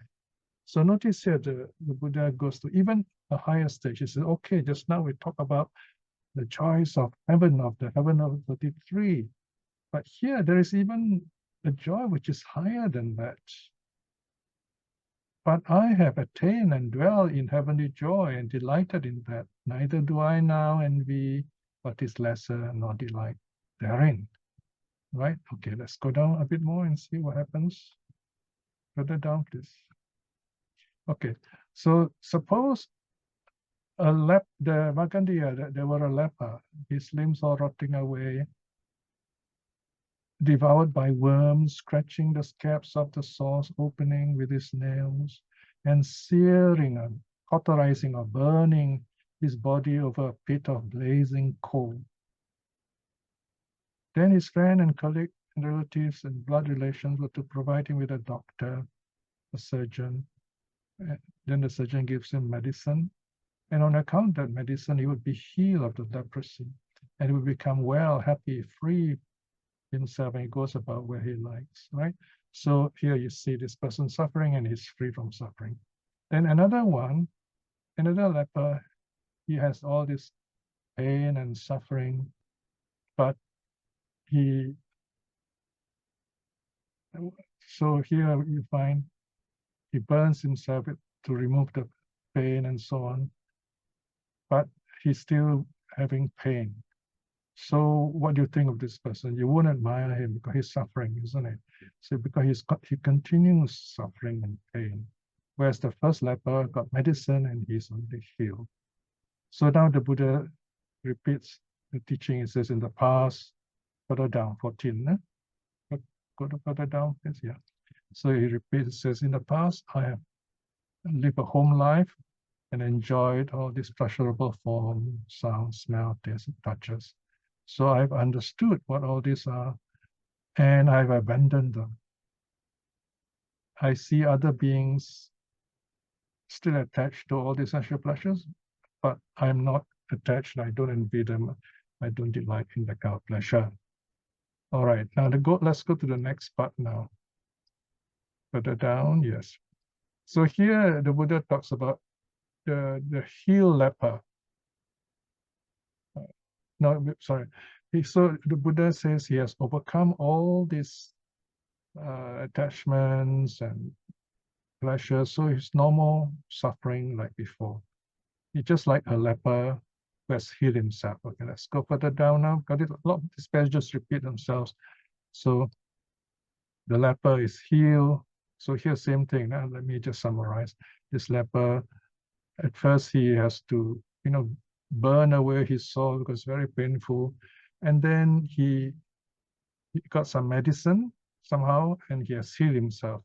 So notice here the Buddha goes to even a higher stage. He says, okay, just now we talk about the joys of heaven, of the heaven of 33. But here there is even a joy which is higher than that. But I have attained and dwell in heavenly joy and delighted in that. Neither do I now envy what is lesser nor delight therein. Right? Okay, let's go down a bit more and see what happens. Further down, please. Okay, so suppose the Magandiya, there were a leper, his limbs all rotting away, devoured by worms, scratching the scabs of the sores opening with his nails, and searing and cauterizing or burning his body over a pit of blazing coal. Then his friend and colleague and relatives and blood relations were to provide him with a doctor, a surgeon. Then the surgeon gives him medicine, and on account of that medicine, he would be healed of the leprosy, and he would become well, happy, free himself, and he goes about where he likes, right? So here you see this person suffering, and he's free from suffering. Then another leper, he has all this pain and suffering, but so here you find he burns himself to remove the pain and so on, but he's still having pain. So what do you think of this person? You won't admire him because he's suffering, isn't it? So because he continues suffering and pain, whereas the first leper got medicine and he's only healed. So now the Buddha repeats the teaching. It says in the past, further down, 14. Go to further down, please. Yeah. So he repeats, it says, in the past, I have lived a home life, and enjoyed all these pleasurable forms, sound, smell, taste, and touches. So I've understood what all these are, and I've abandoned them. I see other beings still attached to all these sensual pleasures, but I'm not attached. I don't envy them. I don't delight in the kind of pleasure. All right, now let's go to the next part now. Further down, yes. So here the Buddha talks about the heel leper. No, sorry. So the Buddha says he has overcome all these attachments and pleasures, so he's normal suffering like before. He's just like a leper who has healed himself. Okay, let's go further down now, because a lot of these passages repeat themselves. So the leper is healed. So here, same thing. Now let me just summarize. This leper, at first he has to, burn away his soul because it's very painful. And then he got some medicine somehow, and he has healed himself.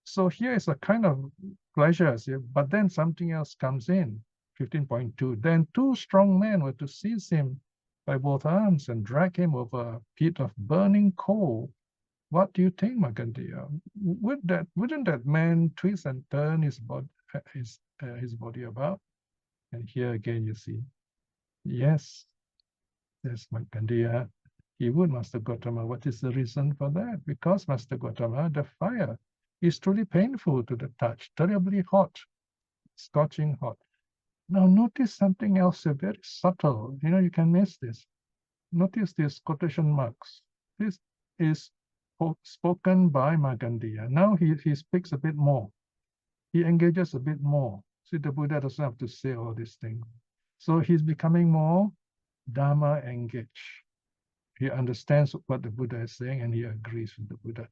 So here is a kind of pleasure, but then something else comes in, 15.2. Then two strong men were to seize him by both arms and drag him over a pit of burning coal. What do you think, Magandiya? Wouldn't that man twist and turn his body about? And here again you see, yes, there's Magandiya. He would, Master Gautama. What is the reason for that? Because, Master Gautama, the fire is truly painful to the touch, terribly hot, scorching hot. Now notice something else, very subtle. You can miss this. Notice these quotation marks. This is spoken by Magandiya. Now he speaks a bit more. He engages a bit more. See, the Buddha doesn't have to say all these things. So he's becoming more Dhamma engaged. He understands what the Buddha is saying, and he agrees with the Buddha.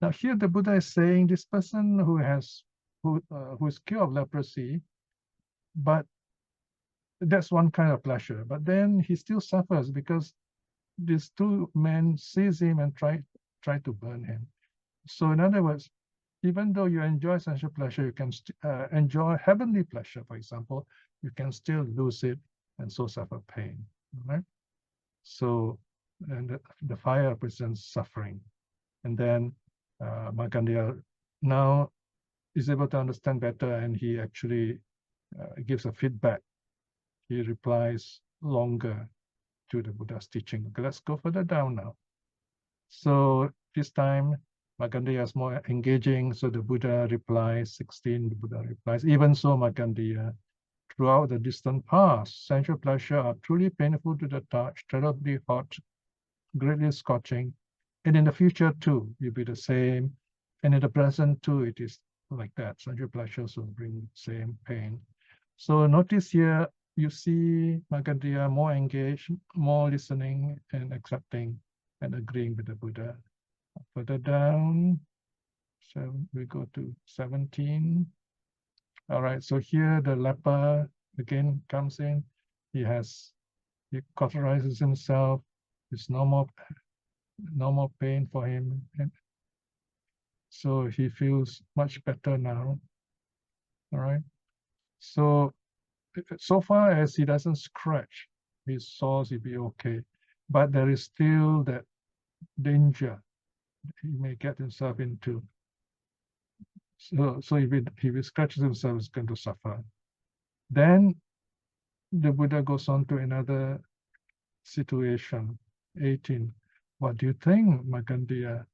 Now here the Buddha is saying this person who is cured of leprosy, but that's one kind of pleasure. But then he still suffers because these two men seize him and try to burn him. So in other words, even though you enjoy sensual pleasure, you can enjoy heavenly pleasure, for example, you can still lose it and so suffer pain. Right? So, and the fire represents suffering. And then Magandiya now is able to understand better, and he actually gives a feedback. He replies longer to the Buddha's teaching. Okay, let's go further down now. So this time Magandiya is more engaging. So the Buddha replies, 16, the Buddha replies, even so, Magandiya, throughout the distant past, sensual pleasure are truly painful to the touch, terribly hot, greatly scorching, and in the future too, will be the same, and in the present too, it is like that. Sensual pleasures will bring the same pain. So notice here, you see Magandiya more engaged, more listening and accepting and agreeing with the Buddha. Further down, so we go to 17. All right, so here the leper again comes in. He cauterizes himself. It's no more pain for him. And so he feels much better now. All right. So far as he doesn't scratch his sores, he'll be okay. But there is still that danger he may get himself into. So if he scratches himself, he's going to suffer. Then the Buddha goes on to another situation, 18. What do you think, Magandiya?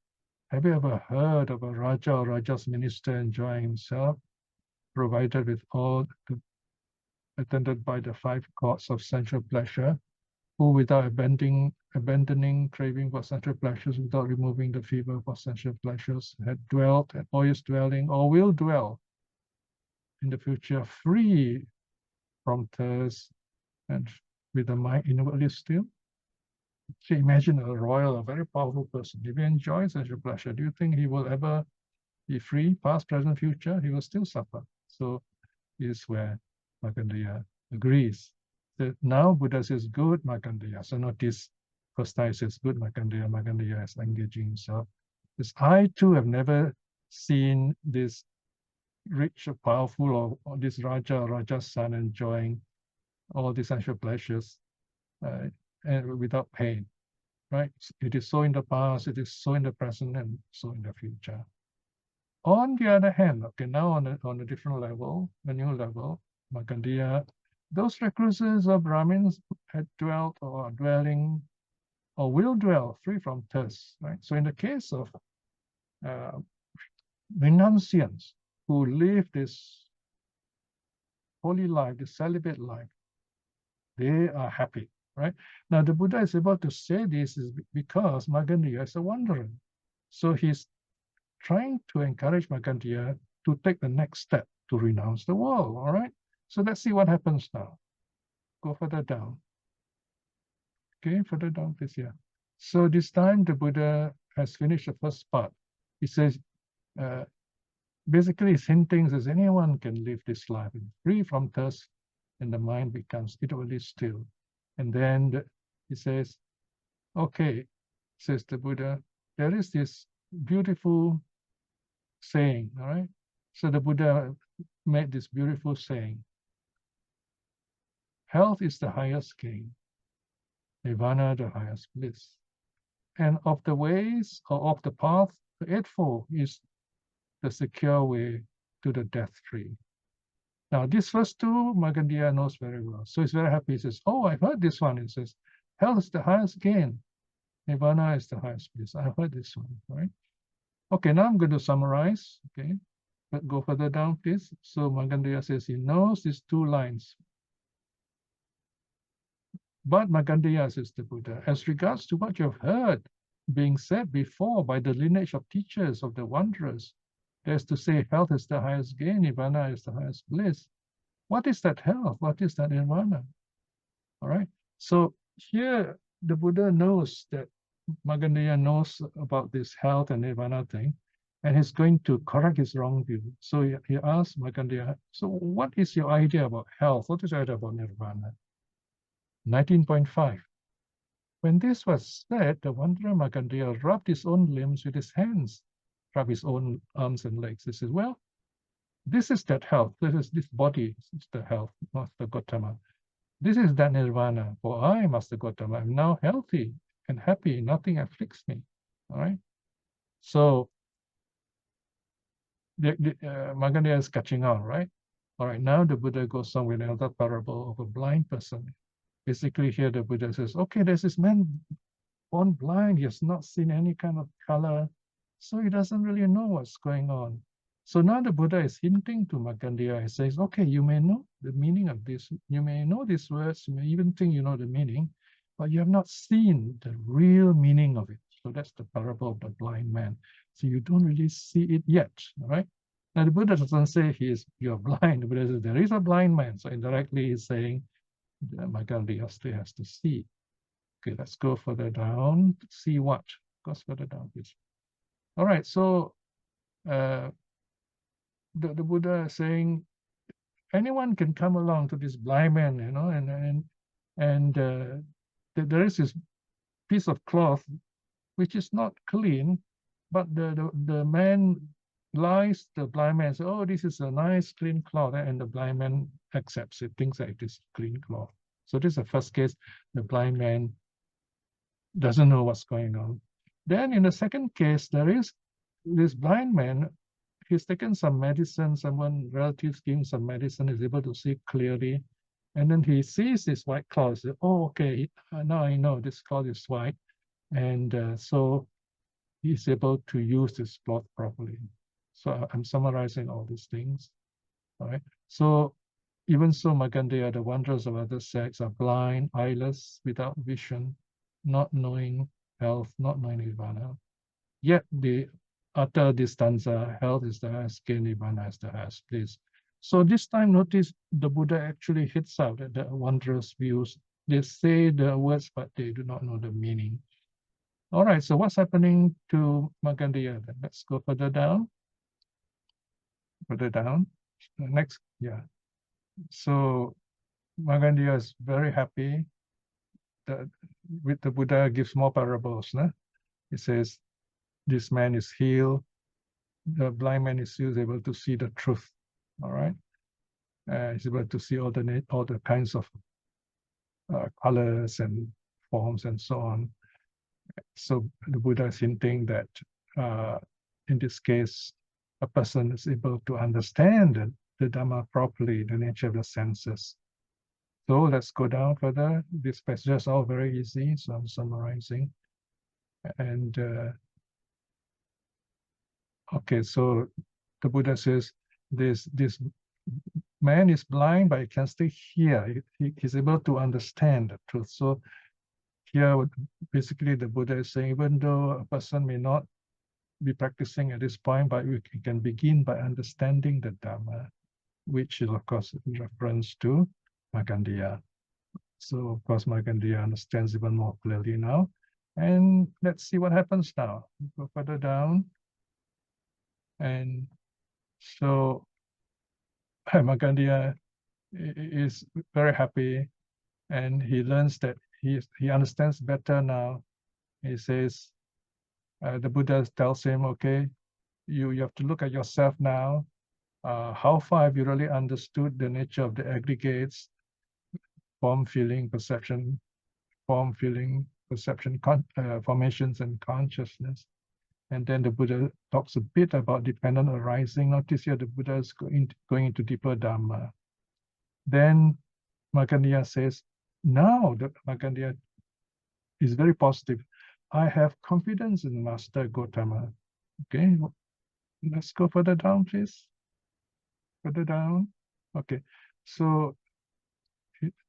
Have you ever heard of a Raja or Raja's minister enjoying himself, provided with all, attended by the 5 courts of sensual pleasure, who without abandoning craving for sensual pleasures, without removing the fever for sensual pleasures, had dwelt or is dwelling or will dwell in the future free from thirst and with the mind inwardly still? So imagine a royal, a very powerful person. If he enjoys sensual pleasure, do you think he will ever be free, past, present, future? He will still suffer. So this is where Magandiya agrees. That now Buddha says, good, Magandiya. So notice, first time he says, good, Magandiya. Magandiya is engaging himself. Because I too have never seen this rich or powerful, or this Raja or Raja's son enjoying all the sensual pleasures and without pain, right? It is so in the past, it is so in the present, and so in the future. On the other hand, okay, now on a different level, a new level, Magandiya, those recluses or Brahmins had dwelt or are dwelling or will dwell free from thirst, right? So in the case of renunciants who live this holy life, this celibate life, they are happy, right? Now the Buddha is able to say this is because Magandiya is a wanderer. So he's trying to encourage Magandiya to take the next step to renounce the world, all right? So let's see what happens now. Go further down. Okay, further down, please, yeah. So this time the Buddha has finished the first part. He says, basically he's hinting that anyone can live this life free from thirst, and the mind becomes literally still. And then he says, okay, says the Buddha, there is this beautiful saying, all right? So the Buddha made this beautiful saying, health is the highest gain, nirvana the highest bliss. And of the ways or of the path, the Eightfold is the secure way to the death-free. Now, these first two, Magandiya knows very well. So he's very happy. He says, oh, I've heard this one. He says, health is the highest gain. Nirvana is the highest bliss. I've heard this one, right? Okay, now I'm going to summarize, okay? But go further down, please. So Magandiya says he knows these two lines. But Magandiya, says the Buddha, as regards to what you've heard being said before by the lineage of teachers of the wanderers, that is to say, health is the highest gain, nirvana is the highest bliss. What is that health? What is that nirvana? All right. So here the Buddha knows that Magandiya knows about this health and nirvana thing, and he's going to correct his wrong view. So he asks Magandiya, so what is your idea about health? What is your idea about nirvana? 19.5. When this was said, the wanderer Magandiya rubbed his own limbs with his hands, rubbed his own arms and legs. He says, well, this is that health. This body is the health, Master Gautama. This is that nirvana. For I, Master Gautama, am now healthy and happy. Nothing afflicts me. All right. So Magandiya is catching on, right? All right. Now the Buddha goes on with another parable of a blind person. Basically, here the Buddha says, okay, there's this man born blind. He has not seen any kind of color, so he doesn't really know what's going on. So now the Buddha is hinting to Magandiya. He says, okay, you may know the meaning of this. You may know these words. You may even think you know the meaning, but you have not seen the real meaning of it. So that's the parable of the blind man. So you don't really see it yet, all right? Now the Buddha doesn't say you're blind. The Buddha says there is a blind man. So indirectly he's saying Magandiya still has to see. Okay, let's go further down. See what? Goes further down, please. All right, so the Buddha is saying anyone can come along to this blind man, you know, and there is this piece of cloth which is not clean, but the man lies the blind man, says, oh, this is a nice clean cloth, and the blind man accepts it, thinks that it is clean cloth. So this is the first case, the blind man doesn't know what's going on. Then in the second case, there is this blind man, he's taken some medicine, someone relatives give him some medicine, is able to see clearly, and then he sees this white cloth, says, oh, okay, now I know this cloth is white, and so he's able to use this cloth properly. So I'm summarizing all these things, all right? So even so, Magandiya, the wanderers of other sects are blind, eyeless, without vision, not knowing health, not knowing nirvana. Yet they utter this stanza, health is the highest gain, nirvana is the highest bliss. So this time, notice the Buddha actually hits out at the wanderers' views. They say the words, but they do not know the meaning. All right, so what's happening to Magandiya? Let's go further down. Further down. Next, yeah. So Magandiya is very happy that with the Buddha gives more parables. Nah? He says, this man is healed. The blind man is able to see the truth. All right, he's able to see all the kinds of colors and forms and so on. So the Buddha is hinting that in this case, a person is able to understand the Dhamma properly, the nature of the senses. So let's go down further. These passages are all very easy, so I'm summarizing. And okay, so the Buddha says this man is blind, but he can still hear. He's able to understand the truth. So here, basically, the Buddha is saying, even though a person may not be practicing at this point, but we can begin by understanding the Dhamma, which is, of course, in reference to Magandiya. So, of course, Magandiya understands even more clearly now. And let's see what happens now. Go further down. And so Magandiya is very happy, and he learns that he understands better now. He says, the Buddha tells him, okay, you have to look at yourself now. How far have you really understood the nature of the aggregates, form, feeling, perception, formations, and consciousness? And then the Buddha talks a bit about dependent arising. Notice here the Buddha is going into deeper Dhamma. Then Magandiya says, now the Magandiya is very positive. I have confidence in Master Gautama. Okay, let's go further down, please. Further down. Okay, so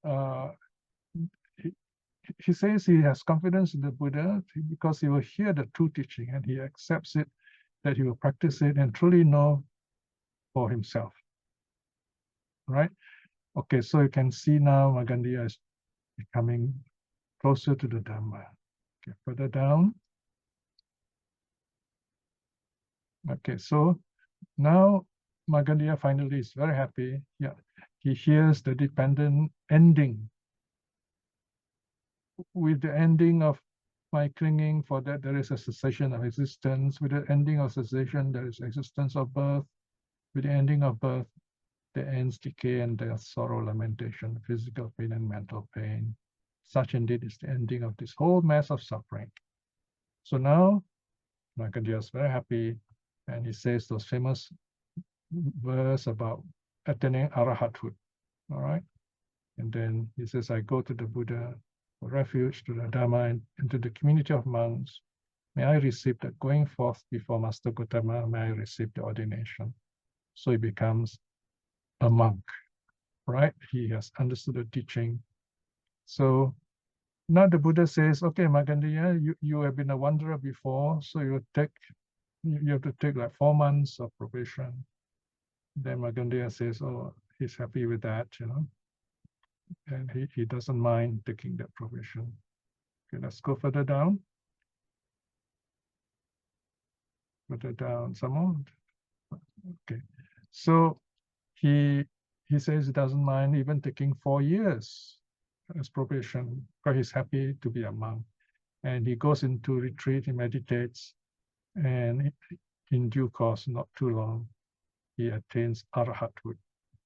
uh, he, he says he has confidence in the Buddha because he will hear the true teaching and he accepts it, that he will practice it and truly know for himself. Right? Okay, so you can see now Magandiya is becoming closer to the Dhamma. Okay, further down. Okay, so now Magandiya finally is very happy. Yeah, he hears the dependent ending. With the ending of my clinging, for that there is a cessation of existence. With the ending of cessation, there is existence of birth. With the ending of birth, there ends decay and death, sorrow, lamentation, physical pain and mental pain. Such indeed is the ending of this whole mass of suffering. So now Magandiya is very happy, and he says those famous verse about attaining arahathood. All right. And then he says, I go to the Buddha for refuge, to the Dhamma, and to the community of monks. May I receive that going forth before Master Gautama, may I receive the ordination. So he becomes a monk, right? He has understood the teaching. So now the Buddha says, okay, Magandiya, you have been a wanderer before, so you have to take like 4 months of probation. Then Magandiya says, oh, he's happy with that, and he doesn't mind taking that probation. Okay, let's go further down. Further down some more. Okay, so he says he doesn't mind even taking 4 years as probation because he's happy to be a monk. And he goes into retreat, he meditates, and in due course, not too long, he attains arahathood.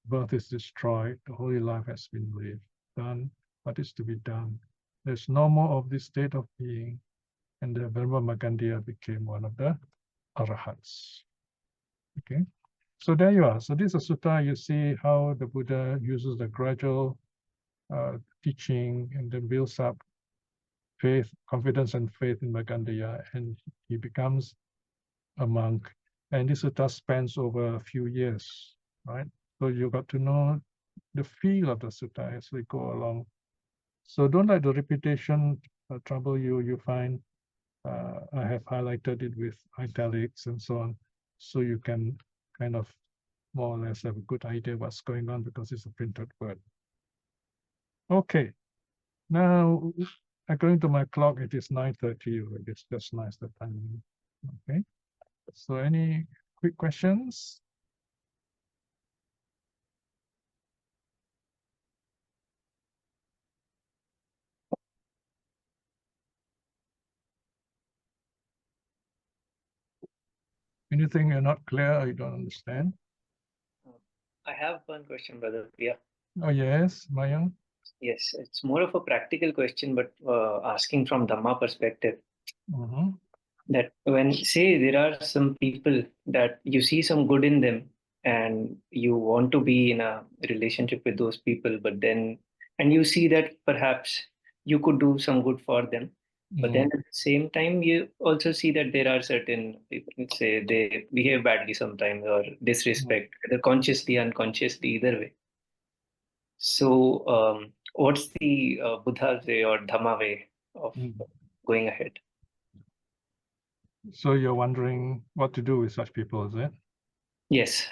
Birth is destroyed, the holy life has been lived, done what is to be done. There's no more of this state of being, and the Venerable Magandiya became one of the arahats. Okay, so there you are. So this is a sutta. You see how the Buddha uses the gradual teaching and then builds up faith, confidence and faith in Magandiya, and he becomes a monk. And this sutta spans over a few years, right? So you got to know the feel of the sutta as we go along. So don't let the repetition trouble you. You find I have highlighted it with italics and so on, so you can kind of more or less have a good idea what's going on because it's a printed word. Okay, now according to my clock, it is 9:30. It's just nice the time. Okay, so any quick questions? Anything you're not clear or you don't understand? I have one question, Brother Priya. Oh, yes, Mayang. Yes, it's more of a practical question, but asking from Dhamma perspective. Mm-hmm. That when, say, there are some people that you see some good in them and you want to be in a relationship with those people, but then, and you see that perhaps you could do some good for them. But then at the same time, you also see that there are certain people, let's say they behave badly sometimes or disrespect, either consciously, unconsciously, either way. So, what's the Buddha's way or Dhamma way of going ahead? So you're wondering what to do with such people, is it? Yes.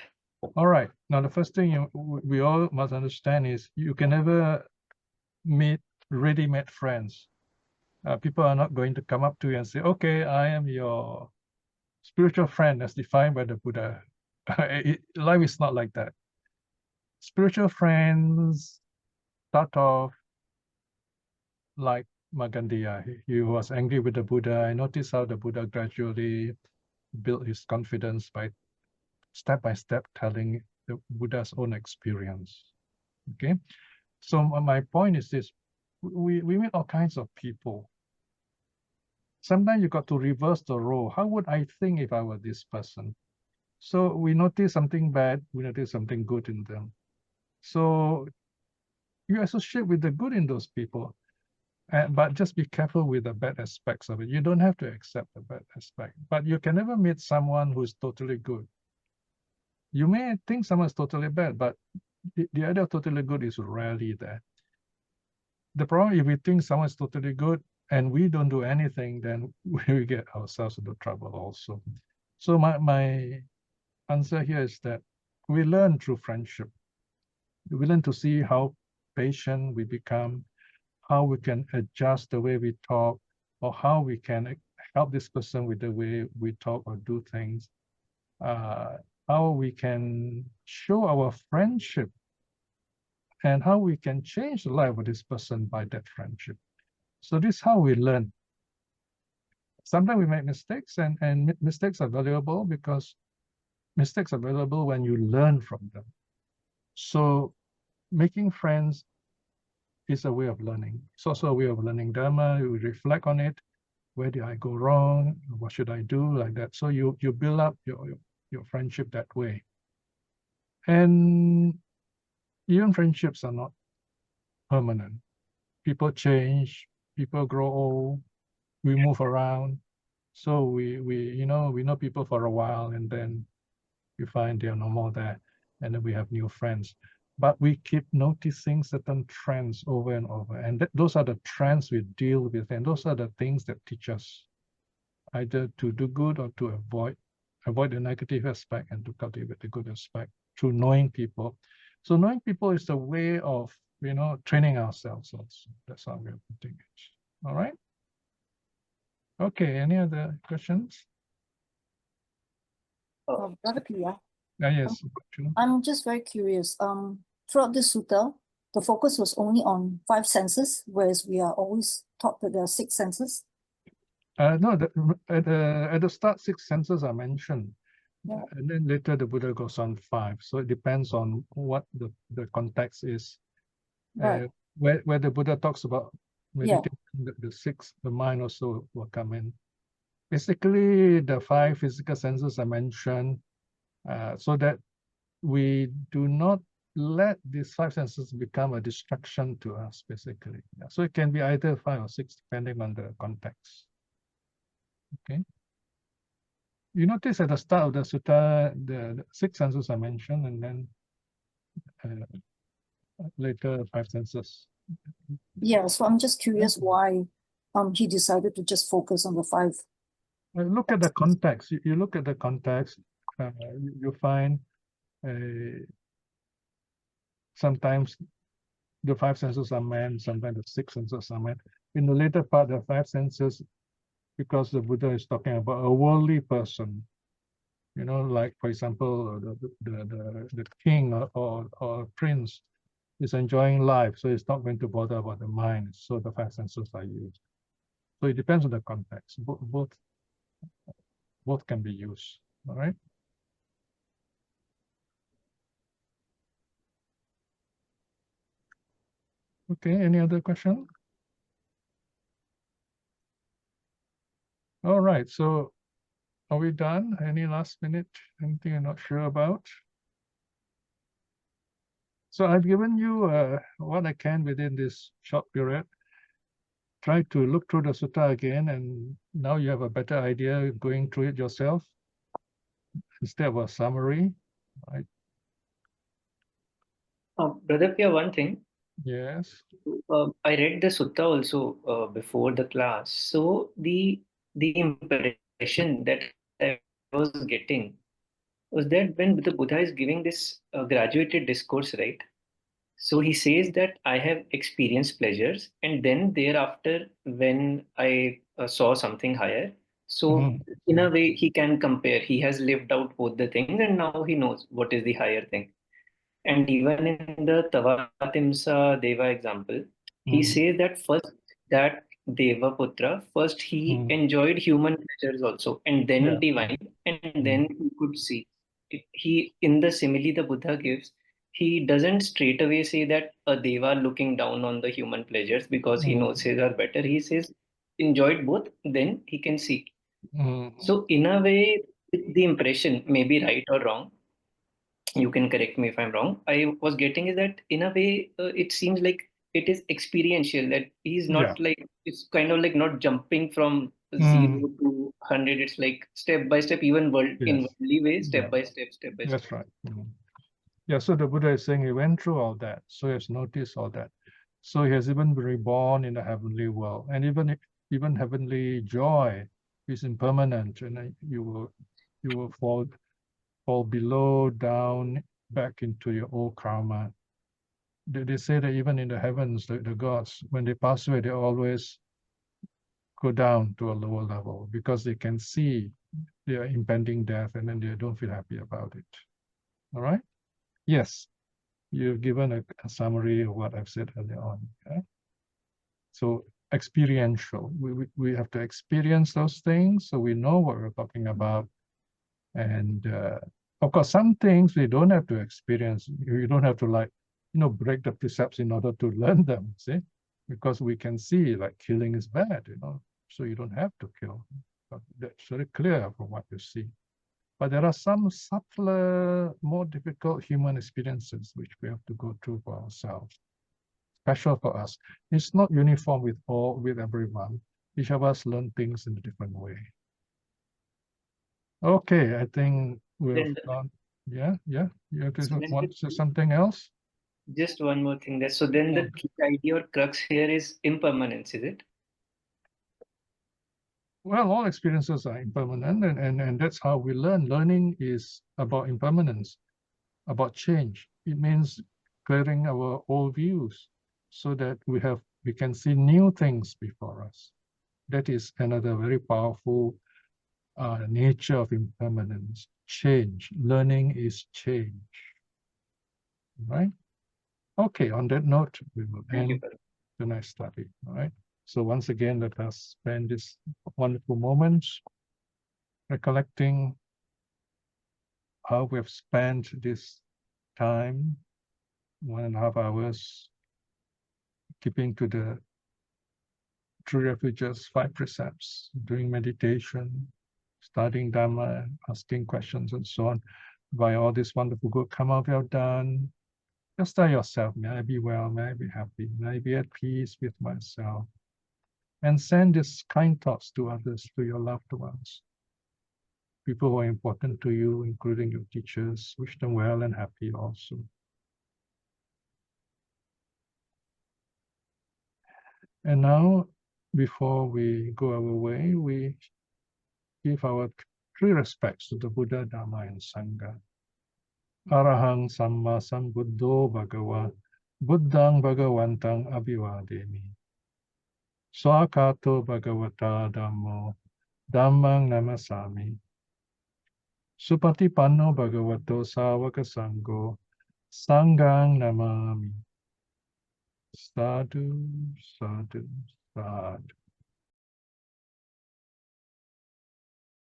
All right. Now, the first thing we all must understand is you can never meet ready-made friends. People are not going to come up to you and say, okay, I am your spiritual friend as defined by the Buddha. Life is not like that. Spiritual friends start off like Magandiya. He was angry with the Buddha. I noticed how the Buddha gradually built his confidence by step telling the Buddha's own experience. Okay, so my point is this: we meet all kinds of people. Sometimes you got to reverse the role. How would I think if I were this person? So we notice something bad, we notice something good in them. So you associate with the good in those people, but just be careful with the bad aspects of it. You don't have to accept the bad aspect, but you can never meet someone who is totally good. You may think someone is totally bad, but the idea of totally good is rarely there. The problem, if we think someone is totally good and we don't do anything, then we get ourselves into trouble also. So my answer here is that we learn through friendship. We learn to see how patient we become, how we can adjust the way we talk, or how we can help this person with the way we talk or do things, how we can show our friendship, and how we can change the life of this person by that friendship. So this is how we learn. Sometimes we make mistakes, and mistakes are valuable because mistakes are valuable when you learn from them. So making friends is a way of learning. It's also a way of learning Dhamma. We reflect on it. Where did I go wrong? What should I do? Like that. So you build up your friendship that way. And even friendships are not permanent. People change, people grow old, we move around. So we know people for a while, and then we find they're no more there, and then we have new friends. But we keep noticing certain trends over and over, and those are the trends we deal with, and those are the things that teach us either to do good or to avoid the negative aspect and to cultivate the good aspect through knowing people. So knowing people is the way of training ourselves also. That's how we're putting it. All right. Okay. Any other questions? Brother Piya, Yes. I'm just very curious. Throughout this sutta, the focus was only on 5 senses, whereas we are always taught that there are 6 senses. No, at the start, 6 senses are mentioned. Yeah. And then later the Buddha goes on 5. So it depends on what the context is. Right. Where the Buddha talks about meditation, the 6, the mind also will come in. Basically, the 5 physical senses are mentioned so that we do not let these 5 senses become a distraction to us, basically. Yeah. So it can be either 5 or 6, depending on the context. Okay. You notice at the start of the sutta, the 6 senses are mentioned, and then later 5 senses. Yeah, so I'm just curious why he decided to just focus on the 5. Look at the context. You look at the context, you find sometimes the 5 senses are meant, sometimes the 6 senses are meant. In the later part, the 5 senses, because the Buddha is talking about a worldly person, like, for example, the king or prince is enjoying life, so it's not going to bother about the mind. So the 5 senses are used. So it depends on the context. Both can be used. All right. Okay, any other question? All right, so are we done? Any last minute? Anything you're not sure about? So I've given you what I can within this short period. Try to look through the sutta again, and now you have a better idea going through it yourself instead of a summary, right? Brother Pia, one thing. Yes. I read the sutta also before the class. So the impression that I was getting was that when the Buddha is giving this graduated discourse, right? So he says that I have experienced pleasures, and then thereafter, when I saw something higher, so in a way he can compare. He has lived out both the things, and now he knows what is the higher thing. And even in the Tavatimsa Deva example, he says that first that Deva Putra, first he enjoyed human pleasures also, and then divine, and then he could see. He, in the simile the Buddha gives, he doesn't straight away say that a Deva looking down on the human pleasures because he knows his are better. He says enjoyed both, then he can see. So in a way, the impression may be right or wrong, you can correct me if I'm wrong. I was getting is that in a way, it seems like it is experiential, that he's not like, it's kind of like not jumping from 0 to 100. It's like step by step, even in worldly way, step by step, step by step. That's right. Yeah, so the Buddha is saying he went through all that, so he has noticed all that. So he has even been reborn in the heavenly world, and even heavenly joy is impermanent, and you will fall below, down, back into your old karma. They say that even in the heavens, the gods, when they pass away, they always go down to a lower level because they can see their impending death, and then they don't feel happy about it. All right? Yes, you've given a summary of what I've said earlier on. Okay? So experiential, we have to experience those things so we know what we're talking about. And of course, some things we don't have to experience. You don't have to break the precepts in order to learn them, see? Because we can see like killing is bad, so you don't have to kill. But that's very clear from what you see. But there are some subtler, more difficult human experiences which we have to go through for ourselves. Special for us. It's not uniform with everyone. Each of us learn things in a different way. Okay, I think we've gone. Yeah. You want to say something else? Just one more thing there. So then the key idea or crux here is impermanence, is it? Well, all experiences are impermanent, and that's how we learn. Learning is about impermanence, about change. It means clearing our old views so that we can see new things before us. That is another very powerful nature of impermanence. Change. Learning is change. Right? Okay, on that note, we will end tonight's study. All right. So once again, let us spend this wonderful moments recollecting how we have spent this time, 1.5 hours, keeping to the True Refuge's 5 precepts, doing meditation, studying Dhamma, asking questions, and so on. By all this wonderful good karma we have done, just tell yourself, may I be well, may I be happy, may I be at peace with myself. And send these kind thoughts to others, to your loved ones. People who are important to you, including your teachers, wish them well and happy also. And now, before we go our way, we give our true respects to the Buddha, Dhamma, and Sangha. Arahang Samma Sambuddho Bhagava, Buddhang Bhagavantang Abhivademi. Swakato Bhagavata Dhammo, Dhammang Namasami. Supatipanno Bhagavato Savaka Sangho, Sanghang Namami. Sadhu, sadhu, sadhu.